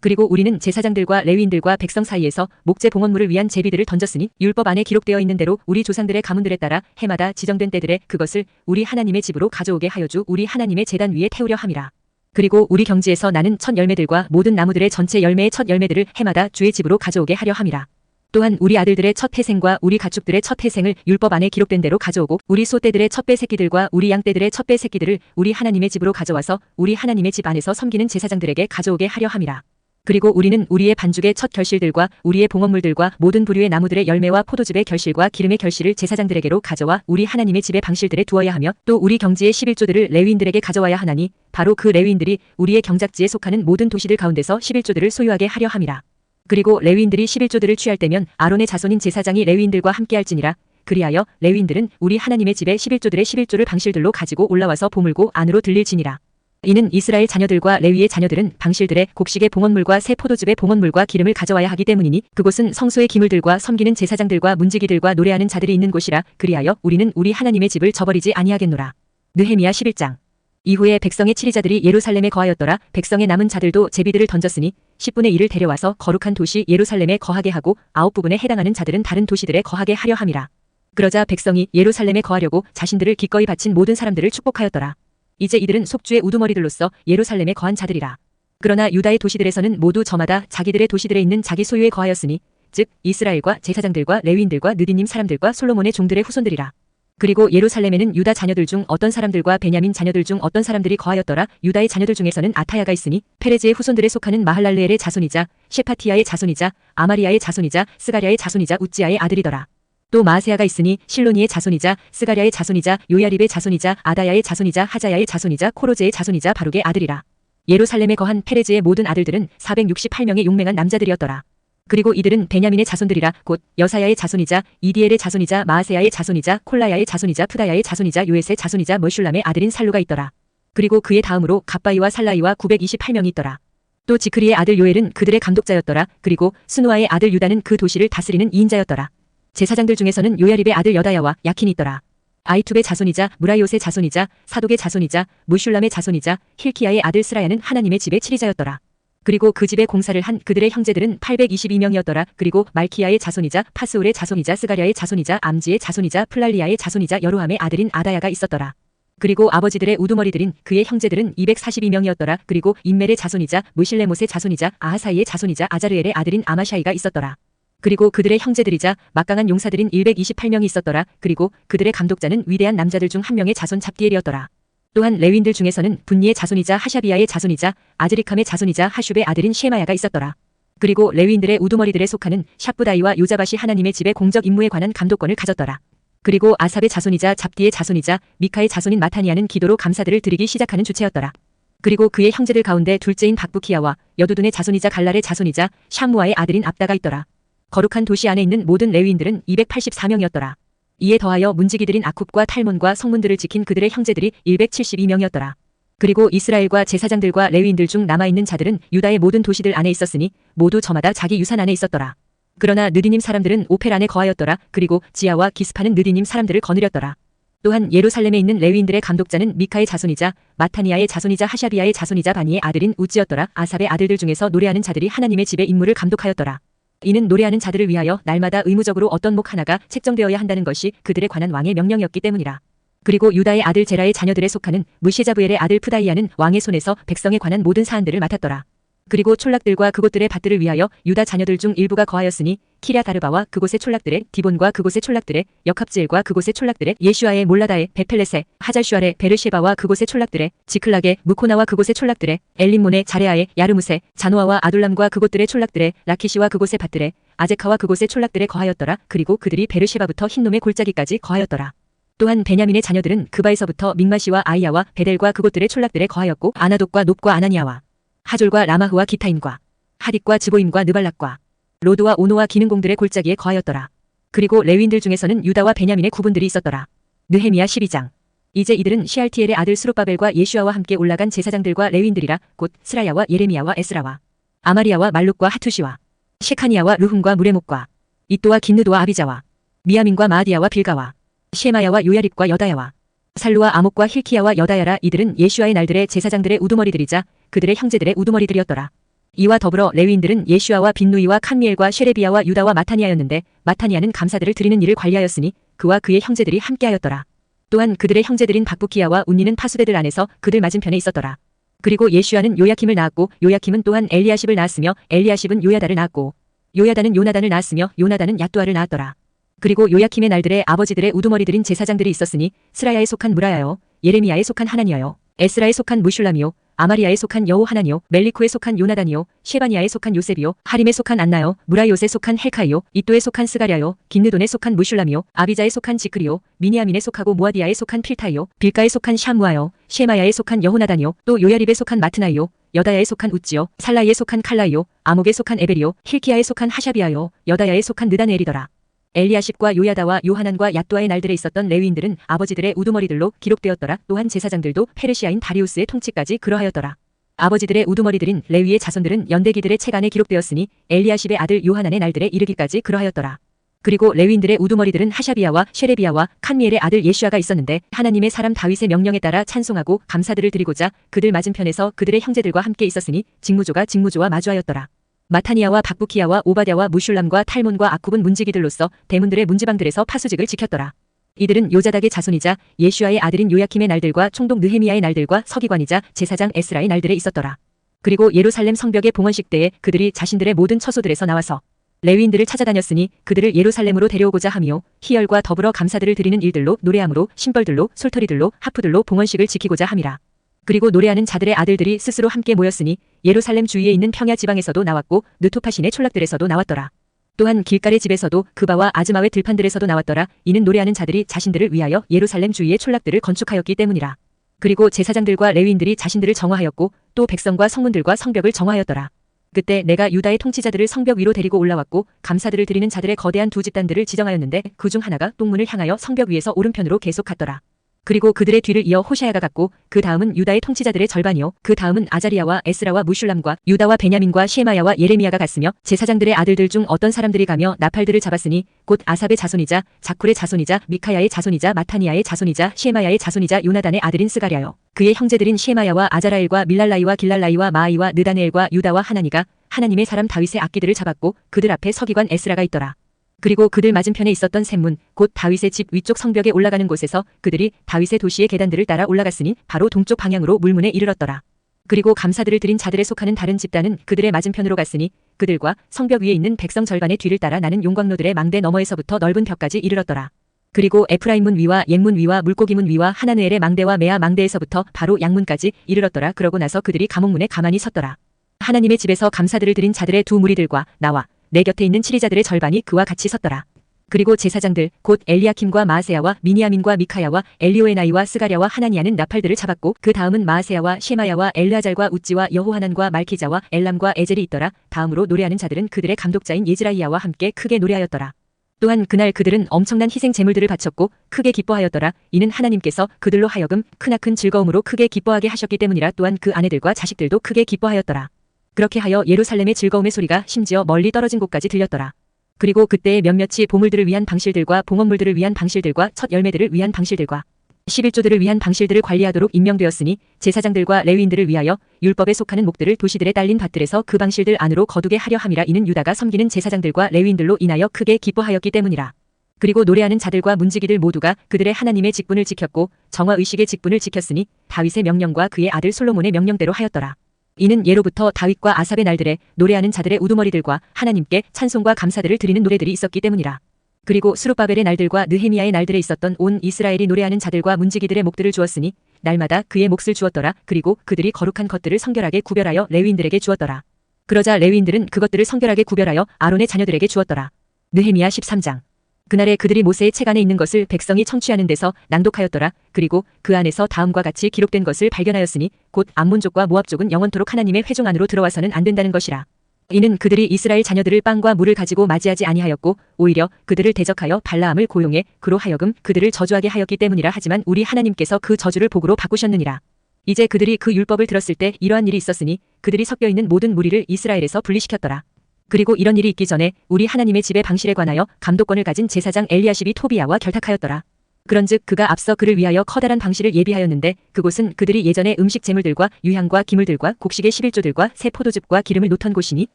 그리고 우리는 제사장들과 레위인들과 백성 사이에서 목재 봉헌물을 위한 제비들을 던졌으니 율법 안에 기록되어 있는 대로 우리 조상들의 가문들에 따라 해마다 지정된 때들에 그것을 우리 하나님의 집으로 가져오게 하여 주 우리 하나님의 제단 위에 태우려 함이라. 그리고 우리 경지에서 나는 첫 열매들과 모든 나무들의 전체 열매의 첫 열매들을 해마다 주의 집으로 가져오게 하려 함이라. 또한 우리 아들들의 첫 태생과 우리 가축들의 첫 태생을 율법 안에 기록된 대로 가져오고 우리 소떼들의 첫배 새끼들과 우리 양떼들의 첫배 새끼들을 우리 하나님의 집으로 가져와서 우리 하나님의 집 안에서 섬기는 제사장들에게 가져오게 하려 함이라. 그리고 우리는 우리의 반죽의 첫 결실들과 우리의 봉헌물들과 모든 부류의 나무들의 열매와 포도즙의 결실과 기름의 결실을 제사장들에게로 가져와 우리 하나님의 집의 방실들에 두어야 하며 또 우리 경지의 11조들을 레위인들에게 가져와야 하나니 바로 그 레위인들이 우리의 경작지에 속하는 모든 도시들 가운데서 11조들을 소유하게 하려 함이라. 그리고 레위인들이 11조들을 취할 때면 아론의 자손인 제사장이 레위인들과 함께할지니라. 그리하여 레위인들은 우리 하나님의 집에 11조들의 11조를 방실들로 가지고 올라와서 보물고 안으로 들릴지니라. 이는 이스라엘 자녀들과 레위의 자녀들은 방실들의 곡식의 봉헌물과 새 포도즙의 봉헌물과 기름을 가져와야 하기 때문이니 그곳은 성소의 기물들과 섬기는 제사장들과 문지기들과 노래하는 자들이 있는 곳이라. 그리하여 우리는 우리 하나님의 집을 저버리지 아니하겠노라. 느헤미야 11장. 이후에 백성의 치리자들이 예루살렘에 거하였더라. 백성의 남은 자들도 제비들을 던졌으니 10분의 1을 데려와서 거룩한 도시 예루살렘에 거하게 하고 9부분에 해당하는 자들은 다른 도시들에 거하게 하려 함이라. 그러자 백성이 예루살렘에 거하려고 자신들을 기꺼이 바친 모든 사람들을 축복하였더라. 이제 이들은 속주의 우두머리들로서 예루살렘에 거한 자들이라. 그러나 유다의 도시들에서는 모두 저마다 자기들의 도시들에 있는 자기 소유에 거하였으니 즉 이스라엘과 제사장들과 레위인들과 느디님 사람들과 솔로몬의 종들의 후손들이라. 그리고 예루살렘에는 유다 자녀들 중 어떤 사람들과 베냐민 자녀들 중 어떤 사람들이 거하였더라. 유다의 자녀들 중에서는 아타야가 있으니 페레즈의 후손들에 속하는 마할랄레엘의 자손이자 셰파티야의 자손이자 아마리아의 자손이자 스가랴의 자손이자 우찌야의 아들이더라. 또 마아세야가 있으니 실로니의 자손이자 스가랴의 자손이자 요야립의 자손이자 아다야의 자손이자 하자야의 자손이자 코로제의 자손이자 바룩의 아들이라. 예루살렘에 거한 페레즈의 모든 아들들은 468명의 용맹한 남자들이었더라. 그리고 이들은 베냐민의 자손들이라. 곧 여사야의 자손이자 이디엘의 자손이자 마아세야의 자손이자 콜라야의 자손이자 푸다야의 자손이자 요엣의 자손이자 머슐람의 아들인 살루가 있더라. 그리고 그의 다음으로 갑바이와 살라이와 928명이 있더라. 또 지크리의 아들 요엘은 그들의 감독자였더라. 그리고 스누아의 아들 유다는 그 도시를 다스리는 2인자였더라. 제사장들 중에서는 요야립의 아들 여다야와 야킨이 있더라. 아이투의 자손이자 무라이옷의 자손이자 사독의 자손이자 무슐람의 자손이자 힐키야의 아들 스라야는 하나님의 집의 치리자였더라. 그리고 그 집에 공사를 한 그들의 형제들은 822명이었더라. 그리고 말키야의 자손이자 파스울의 자손이자 스가랴의 자손이자 암지의 자손이자 플랄리야의 자손이자 여로함의 아들인 아다야가 있었더라. 그리고 아버지들의 우두머리들인 그의 형제들은 242명이었더라. 그리고 인멜의 자손이자 무실레못의 자손이자 아하사이의 자손이자 아자르엘의 아들인 아마샤이가 있었더라. 그리고 그들의 형제들이자 막강한 용사들인 128명이 있었더라. 그리고 그들의 감독자는 위대한 남자들 중 한 명의 자손 잡디엘이었더라. 또한 레위인들 중에서는 분니의 자손이자 하샤비야의 자손이자 아즈리캄의 자손이자 하숑의 아들인 셰마야가 있었더라. 그리고 레위인들의 우두머리들에 속하는 샤프다이와 요자밭이 하나님의 집의 공적 임무에 관한 감독권을 가졌더라. 그리고 아삽의 자손이자 잡디의 자손이자 미카의 자손인 마타니아는 기도로 감사들을 드리기 시작하는 주체였더라. 그리고 그의 형제들 가운데 둘째인 박부키야와 여두둔의 자손이자 갈랄의 자손이자 샴무아의 아들인 압다가 있더라. 거룩한 도시 안에 있는 모든 레위인들은 284명이었더라. 이에 더하여 문지기들인 아쿱과 탈몬과 성문들을 지킨 그들의 형제들이 172명이었더라. 그리고 이스라엘과 제사장들과 레위인들 중 남아있는 자들은 유다의 모든 도시들 안에 있었으니 모두 저마다 자기 유산 안에 있었더라. 그러나 느디님 사람들은 오펠 안에 거하였더라. 그리고 지아와 기스파는 느디님 사람들을 거느렸더라. 또한 예루살렘에 있는 레위인들의 감독자는 미카의 자손이자 마타니아의 자손이자 하샤비야의 자손이자 바니의 아들인 우찌였더라. 아삽의 아들들 중에서 노래하는 자들이 하나님의 집의 임무를 감독하였더라. 이는 노래하는 자들을 위하여 날마다 의무적으로 어떤 목 하나가 책정되어야 한다는 것이 그들에 관한 왕의 명령이었기 때문이라. 그리고 유다의 아들 제라의 자녀들에 속하는 무시자부엘의 아들 푸다이아는 왕의 손에서 백성에 관한 모든 사안들을 맡았더라. 그리고 촌락들과 그곳들의 밭들을 위하여 유다 자녀들 중 일부가 거하였으니 키랴다르바와 그곳의 촌락들에 디본과 그곳의 촌락들에 역합지엘과 그곳의 촌락들에 예슈아의 몰라다에 베펠레세 하잘슈알의 베르셰바와 그곳의 촌락들에 지클락의 무코나와 그곳의 촌락들에 엘림몬의 자레아의 야르무세 자노아와 아둘람과 그곳들의 촌락들에 라키시와 그곳의 밭들에 아제카와 그곳의 촌락들에 거하였더라. 그리고 그들이 베르셰바부터 흰놈의 골짜기까지 거하였더라. 또한 베냐민의 자녀들은 그바에서부터 믹마시와 아이야와 베델과 그곳들의 촌락들에 거하였고 아나독과 놉과 아나니아와 하졸과 라마흐와 기타임과 하딕과 즈보임과 느발락과 로드와 오노와 기능공들의 골짜기에 거하였더라. 그리고 레위인들 중에서는 유다와 베냐민의 구분들이 있었더라. 느헤미야 12장. 이제 이들은 시알티엘의 아들 스룹바벨과 예슈아와 함께 올라간 제사장들과 레위인들이라. 곧 스라야와 예레미야와 에스라와 아마리아와 말룩과 하투시와 셰카니아와 르훔과 무레목과 이또와 긴느도와 아비자와 미야민과 마아디아와 빌가와 셰마야와 요야립과 여다야와 살루와 아목과 힐키야와 여다야라. 이들은 예슈아의 날들의 제사장들의 우두머리들이자 그들의 형제들의 우두머리들이었더라. 이와 더불어 레위인들은 예슈아와 빈누이와 칸미엘과 쉐레비야와 유다와 마타니아였는데 마타니아는 감사들을 드리는 일을 관리하였으니 그와 그의 형제들이 함께하였더라. 또한 그들의 형제들인 박부키야와 운니는 파수대들 안에서 그들 맞은편에 있었더라. 그리고 예슈아는 요야킴을 낳았고 요야킴은 또한 엘리야십을 낳았으며 엘리야십은 요야다를 낳았고 요야다는 요나단을 낳았으며 요나단은 야뚜아를 낳았더라. 그리고 요야킴의 날들에 아버지들의 우두머리들인 제사장들이 있었으니 스라야에 속한 무라야요, 예레미야에 속한 하나니야요, 에스라에 속한 무슐람이요, 아마리아에 속한 여호하나니요, 멜리코에 속한 요나단이요, 셰바니아에 속한 요셉이요, 하림에 속한 안나요, 무라요스에 속한 헬카이요, 이또에 속한 스가랴요, 긴느돈에 속한 무슐람이요, 아비자에 속한 지크리요, 미니아민에 속하고 모아디아에 속한 필타이요, 빌가에 속한 샴무아요, 셰마야에 속한 여호나단이요, 또 요야립에 속한 마트나이요, 여다야에 속한 우찌요, 살라이에 속한 칼라이요, 아목에 속한 에벨이요, 힐키야에 속한 하샤비아요, 여다야에 속한 느다네엘이더라. 엘리야십과 요야다와 요하난과 야뚜아의 날들에 있었던 레위인들은 아버지들의 우두머리들로 기록되었더라. 또한 제사장들도 페르시아인 다리우스의 통치까지 그러하였더라. 아버지들의 우두머리들인 레위의 자손들은 연대기들의 책 안에 기록되었으니 엘리야십의 아들 요하난의 날들에 이르기까지 그러하였더라. 그리고 레위인들의 우두머리들은 하샤비야와 쉐레비야와 칸미엘의 아들 예슈아가 있었는데 하나님의 사람 다윗의 명령에 따라 찬송하고 감사들을 드리고자 그들 맞은편에서 그들의 형제들과 함께 있었으니 직무조가 직무조와 마주하였더라. 마타니아와 박부키야와 오바댜와 무슐람과 탈몬과 아쿰은 문지기들로서 대문들의 문지방들에서 파수직을 지켰더라. 이들은 요자닥의 자손이자 예슈아의 아들인 요야킴의 날들과 총독 느헤미야의 날들과 서기관이자 제사장 에스라의 날들에 있었더라. 그리고 예루살렘 성벽의 봉헌식 때에 그들이 자신들의 모든 처소들에서 나와서 레위인들을 찾아다녔으니 그들을 예루살렘으로 데려오고자 하며 희열과 더불어 감사들을 드리는 일들로 노래함으로 심벌들로 솔터리들로 하프들로 봉헌식을 지키고자 함이라. 그리고 노래하는 자들의 아들들이 스스로 함께 모였으니 예루살렘 주위에 있는 평야 지방에서도 나왔고 느토파신의 촌락들에서도 나왔더라. 또한 길갈의 집에서도 그바와 아즈마의 들판들에서도 나왔더라. 이는 노래하는 자들이 자신들을 위하여 예루살렘 주위의 촌락들을 건축하였기 때문이라. 그리고 제사장들과 레위인들이 자신들을 정화하였고 또 백성과 성문들과 성벽을 정화하였더라. 그때 내가 유다의 통치자들을 성벽 위로 데리고 올라왔고 감사들을 드리는 자들의 거대한 두 집단들을 지정하였는데 그 중 하나가 똥문을 향하여 성벽 위에서 오른편으로 계속 갔더라. 그리고 그들의 뒤를 이어 호샤야가 갔고 그 다음은 유다의 통치자들의 절반이요 그 다음은 아자리아와 에스라와 무슐람과 유다와 베냐민과 셰마야와 예레미야가 갔으며 제사장들의 아들들 중 어떤 사람들이 가며 나팔들을 잡았으니 곧 아삽의 자손이자 자쿨의 자손이자 미카야의 자손이자 마타니아의 자손이자 셰마야의 자손이자 요나단의 아들인 스가랴요 그의 형제들인 셰마야와 아자라엘과 밀랄라이와 길랄라이와 마아이와 느다네엘과 유다와 하나니가 하나님의 사람 다윗의 악기들을 잡았고 그들 앞에 서기관 에스라가 있더라. 그리고 그들 맞은편에 있었던 샘문 곧 다윗의 집 위쪽 성벽에 올라가는 곳에서 그들이 다윗의 도시의 계단들을 따라 올라갔으니 바로 동쪽 방향으로 물문에 이르렀더라. 그리고 감사들을 드린 자들에 속하는 다른 집단은 그들의 맞은편으로 갔으니 그들과 성벽 위에 있는 백성 절반의 뒤를 따라 나는 용광로들의 망대 너머에서부터 넓은 벽까지 이르렀더라. 그리고 에프라임 문 위와 옌문 위와 물고기 문 위와 하나느엘의 망대와 메아 망대에서부터 바로 양문까지 이르렀더라. 그러고 나서 그들이 감옥문에 가만히 섰더라. 하나님의 집에서 감사들을 드린 자들의 두 무리들과 나와 내 곁에 있는 치리자들의 절반이 그와 같이 섰더라. 그리고 제사장들 곧 엘리야킴과 마아세야와 미니아민과 미카야와 엘리오에나이와 스가랴와 하나니아는 나팔들을 잡았고 그 다음은 마아세야와 셰마야와 엘르아잘과 우찌와 여호하난과 말키자와 엘람과 에젤이 있더라. 다음으로 노래하는 자들은 그들의 감독자인 예즈라이야와 함께 크게 노래하였더라. 또한 그날 그들은 엄청난 희생 제물들을 바쳤고 크게 기뻐하였더라. 이는 하나님께서 그들로 하여금 크나큰 즐거움으로 크게 기뻐하게 하셨기 때문이라. 또한 그 아내들과 자식들도 크게 기뻐하였더라. 그렇게 하여 예루살렘의 즐거움의 소리가 심지어 멀리 떨어진 곳까지 들렸더라. 그리고 그때에 몇몇이 보물들을 위한 방실들과 봉헌물들을 위한 방실들과 첫 열매들을 위한 방실들과 11조들을 위한 방실들을 관리하도록 임명되었으니 제사장들과 레위인들을 위하여 율법에 속하는 목들을 도시들에 딸린 밭들에서 그 방실들 안으로 거두게 하려 함이라. 이는 유다가 섬기는 제사장들과 레위인들로 인하여 크게 기뻐하였기 때문이라. 그리고 노래하는 자들과 문지기들 모두가 그들의 하나님의 직분을 지켰고 정화의식의 직분을 지켰으니 다윗의 명령과 그의 아들 솔로몬의 명령대로 하였더라. 이는 예로부터 다윗과 아삽의 날들에 노래하는 자들의 우두머리들과 하나님께 찬송과 감사들을 드리는 노래들이 있었기 때문이라. 그리고 스룹바벨의 날들과 느헤미야의 날들에 있었던 온 이스라엘이 노래하는 자들과 문지기들의 목들을 주었으니 날마다 그의 몫을 주었더라. 그리고 그들이 거룩한 것들을 성결하게 구별하여 레위인들에게 주었더라. 그러자 레위인들은 그것들을 성결하게 구별하여 아론의 자녀들에게 주었더라. 느헤미야 13장. 그날에 그들이 모세의 책 안에 있는 것을 백성이 청취하는 데서 낭독하였더라. 그리고 그 안에서 다음과 같이 기록된 것을 발견하였으니 곧 암몬족과 모압족은 영원토록 하나님의 회중 안으로 들어와서는 안 된다는 것이라. 이는 그들이 이스라엘 자녀들을 빵과 물을 가지고 맞이하지 아니하였고 오히려 그들을 대적하여 발라함을 고용해 그로 하여금 그들을 저주하게 하였기 때문이라. 하지만 우리 하나님께서 그 저주를 복으로 바꾸셨느니라. 이제 그들이 그 율법을 들었을 때 이러한 일이 있었으니 그들이 섞여 있는 모든 무리를 이스라엘에서 분리시켰더라. 그리고 이런 일이 있기 전에 우리 하나님의 집의 방실에 관하여 감독권을 가진 제사장 엘리야십이 토비야와 결탁하였더라. 그런즉 그가 앞서 그를 위하여 커다란 방실을 예비하였는데 그곳은 그들이 예전에 음식 제물들과 유향과 기물들과 곡식의 11조들과 새 포도즙과 기름을 놓던 곳이니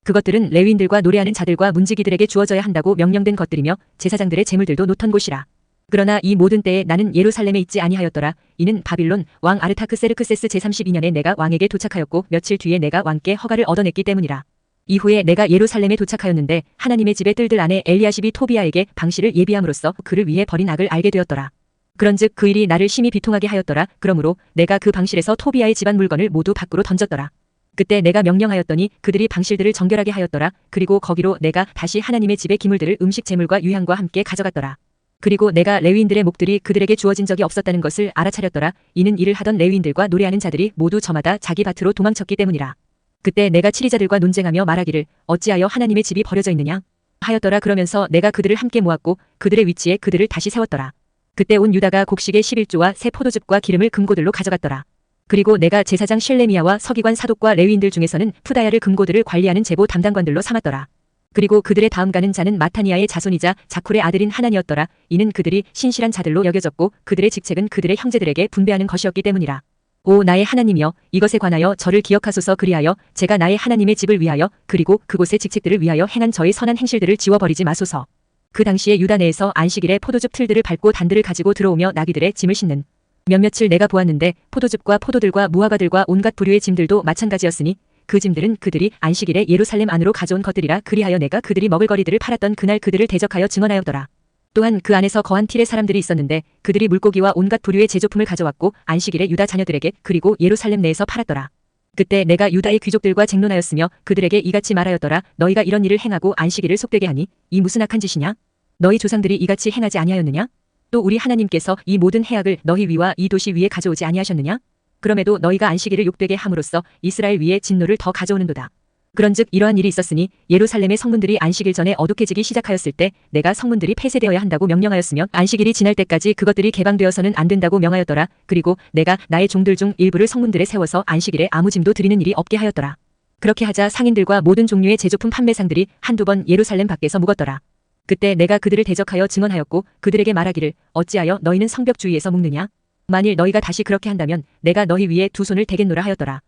그것들은 레위인들과 노래하는 자들과 문지기들에게 주어져야 한다고 명령된 것들이며 제사장들의 제물들도 놓던 곳이라. 그러나 이 모든 때에 나는 예루살렘에 있지 아니하였더라. 이는 바빌론 왕 아르타크세르크세스 제32년에 내가 왕에게 도착하였고 며칠 뒤에 내가 왕께 허가를 얻어냈기 때문이라. 이후에 내가 예루살렘에 도착하였는데 하나님의 집의 뜰들 안에 엘리야십이 토비아에게 방실을 예비함으로써 그를 위해 벌인 악을 알게 되었더라. 그런즉 그 일이 나를 심히 비통하게 하였더라. 그러므로 내가 그 방실에서 토비아의 집안 물건을 모두 밖으로 던졌더라. 그때 내가 명령하였더니 그들이 방실들을 정결하게 하였더라. 그리고 거기로 내가 다시 하나님의 집의 기물들을 음식 제물과 유향과 함께 가져갔더라. 그리고 내가 레위인들의 목들이 그들에게 주어진 적이 없었다는 것을 알아차렸더라. 이는 일을 하던 레위인들과 노래하는 자들이 모두 저마다 자기 밭으로 도망쳤기 때문이라. 그때 내가 치리자들과 논쟁하며 말하기를 어찌하여 하나님의 집이 버려져 있느냐 하였더라. 그러면서 내가 그들을 함께 모았고 그들의 위치에 그들을 다시 세웠더라. 그때 온 유다가 곡식의 11조와 새 포도즙과 기름을 금고들로 가져갔더라. 그리고 내가 제사장 실레미야와 서기관 사독과 레위인들 중에서는 푸다야를 금고들을 관리하는 제보 담당관들로 삼았더라. 그리고 그들의 다음 가는 자는 마타니아의 자손이자 자쿨의 아들인 하나니였더라. 이는 그들이 신실한 자들로 여겨졌고 그들의 직책은 그들의 형제들에게 분배하는 것이었기 때문이라. 오 나의 하나님이여 이것에 관하여 저를 기억하소서. 그리하여 제가 나의 하나님의 집을 위하여 그리고 그곳의 직책들을 위하여 행한 저의 선한 행실들을 지워버리지 마소서. 그 당시에 유다 내에서 안식일에 포도즙 틀들을 밟고 단들을 가지고 들어오며 나귀들의 짐을 싣는 몇몇을 내가 보았는데 포도즙과 포도들과 무화과들과 온갖 부류의 짐들도 마찬가지였으니 그 짐들은 그들이 안식일에 예루살렘 안으로 가져온 것들이라. 그리하여 내가 그들이 먹을 거리들을 팔았던 그날 그들을 대적하여 증언하였더라. 또한 그 안에서 거한 틸의 사람들이 있었는데 그들이 물고기와 온갖 부류의 제조품을 가져왔고 안식일에 유다 자녀들에게 그리고 예루살렘 내에서 팔았더라. 그때 내가 유다의 귀족들과 쟁론하였으며 그들에게 이같이 말하였더라. 너희가 이런 일을 행하고 안식일을 속되게 하니 이 무슨 악한 짓이냐? 너희 조상들이 이같이 행하지 아니하였느냐? 또 우리 하나님께서 이 모든 해악을 너희 위와 이 도시 위에 가져오지 아니하셨느냐? 그럼에도 너희가 안식일을 욕되게 함으로써 이스라엘 위에 진노를 더 가져오는도다. 그런즉 이러한 일이 있었으니 예루살렘의 성문들이 안식일 전에 어둑해지기 시작하였을 때 내가 성문들이 폐쇄되어야 한다고 명령하였으며 안식일이 지날 때까지 그것들이 개방되어서는 안 된다고 명하였더라. 그리고 내가 나의 종들 중 일부를 성문들에 세워서 안식일에 아무 짐도 드리는 일이 없게 하였더라. 그렇게 하자 상인들과 모든 종류의 제조품 판매상들이 한두 번 예루살렘 밖에서 묵었더라. 그때 내가 그들을 대적하여 증언하였고 그들에게 말하기를 어찌하여 너희는 성벽주의에서 묵느냐? 만일 너희가 다시 그렇게 한다면 내가 너희 위에 두 손을 대겠노라 하였더라.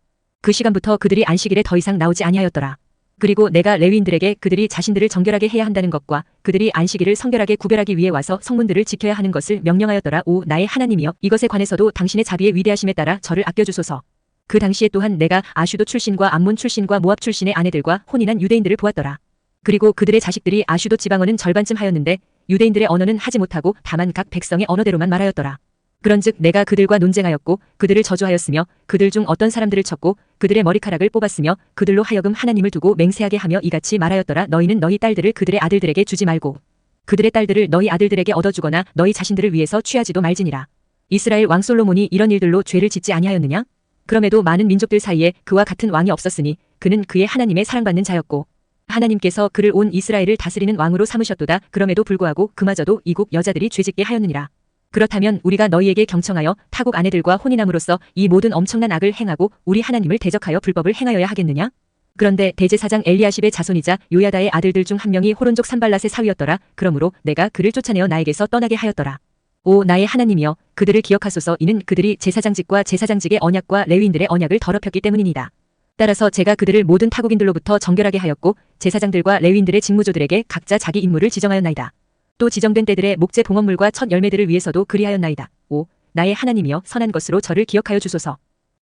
그 시간부터 그들이 안식일에 더 이상 나오지 아니하였더라. 그리고 내가 레위인들에게 그들이 자신들을 정결하게 해야 한다는 것과 그들이 안식일을 성결하게 구별하기 위해 와서 성문들을 지켜야 하는 것을 명령하였더라. 오 나의 하나님이여 이것에 관해서도 당신의 자비의 위대하심에 따라 저를 아껴주소서. 그 당시에 또한 내가 아슈도 출신과 암몬 출신과 모압 출신의 아내들과 혼인한 유대인들을 보았더라. 그리고 그들의 자식들이 아슈도 지방어는 절반쯤 하였는데 유대인들의 언어는 하지 못하고 다만 각 백성의 언어대로만 말하였더라. 그런즉 내가 그들과 논쟁하였고 그들을 저주하였으며 그들 중 어떤 사람들을 쳤고 그들의 머리카락을 뽑았으며 그들로 하여금 하나님을 두고 맹세하게 하며 이같이 말하였더라. 너희는 너희 딸들을 그들의 아들들에게 주지 말고 그들의 딸들을 너희 아들들에게 얻어주거나 너희 자신들을 위해서 취하지도 말지니라. 이스라엘 왕 솔로몬이 이런 일들로 죄를 짓지 아니하였느냐? 그럼에도 많은 민족들 사이에 그와 같은 왕이 없었으니 그는 그의 하나님의 사랑받는 자였고 하나님께서 그를 온 이스라엘을 다스리는 왕으로 삼으셨도다. 그럼에도 불구하고 그마저도 이국 여자들이 죄짓게 하였느니라. 그렇다면 우리가 너희에게 경청하여 타국 아내들과 혼인함으로써 이 모든 엄청난 악을 행하고 우리 하나님을 대적하여 불법을 행하여야 하겠느냐? 그런데 대제사장 엘리야십의 자손이자 요야다의 아들들 중 한 명이 호론족 산발랏의 사위였더라. 그러므로 내가 그를 쫓아내어 나에게서 떠나게 하였더라. 오 나의 하나님이여 그들을 기억하소서. 이는 그들이 제사장직과 제사장직의 언약과 레위인들의 언약을 더럽혔기 때문이니이다. 따라서 제가 그들을 모든 타국인들로부터 정결하게 하였고 제사장들과 레위인들의 직무조들에게 각자 자기 임무를 지정하였나이다. 또 지정된 때들의 목재 봉헌물과 첫 열매들을 위해서도 그리하였나이다. 오 나의 하나님이여 선한 것으로 저를 기억하여 주소서.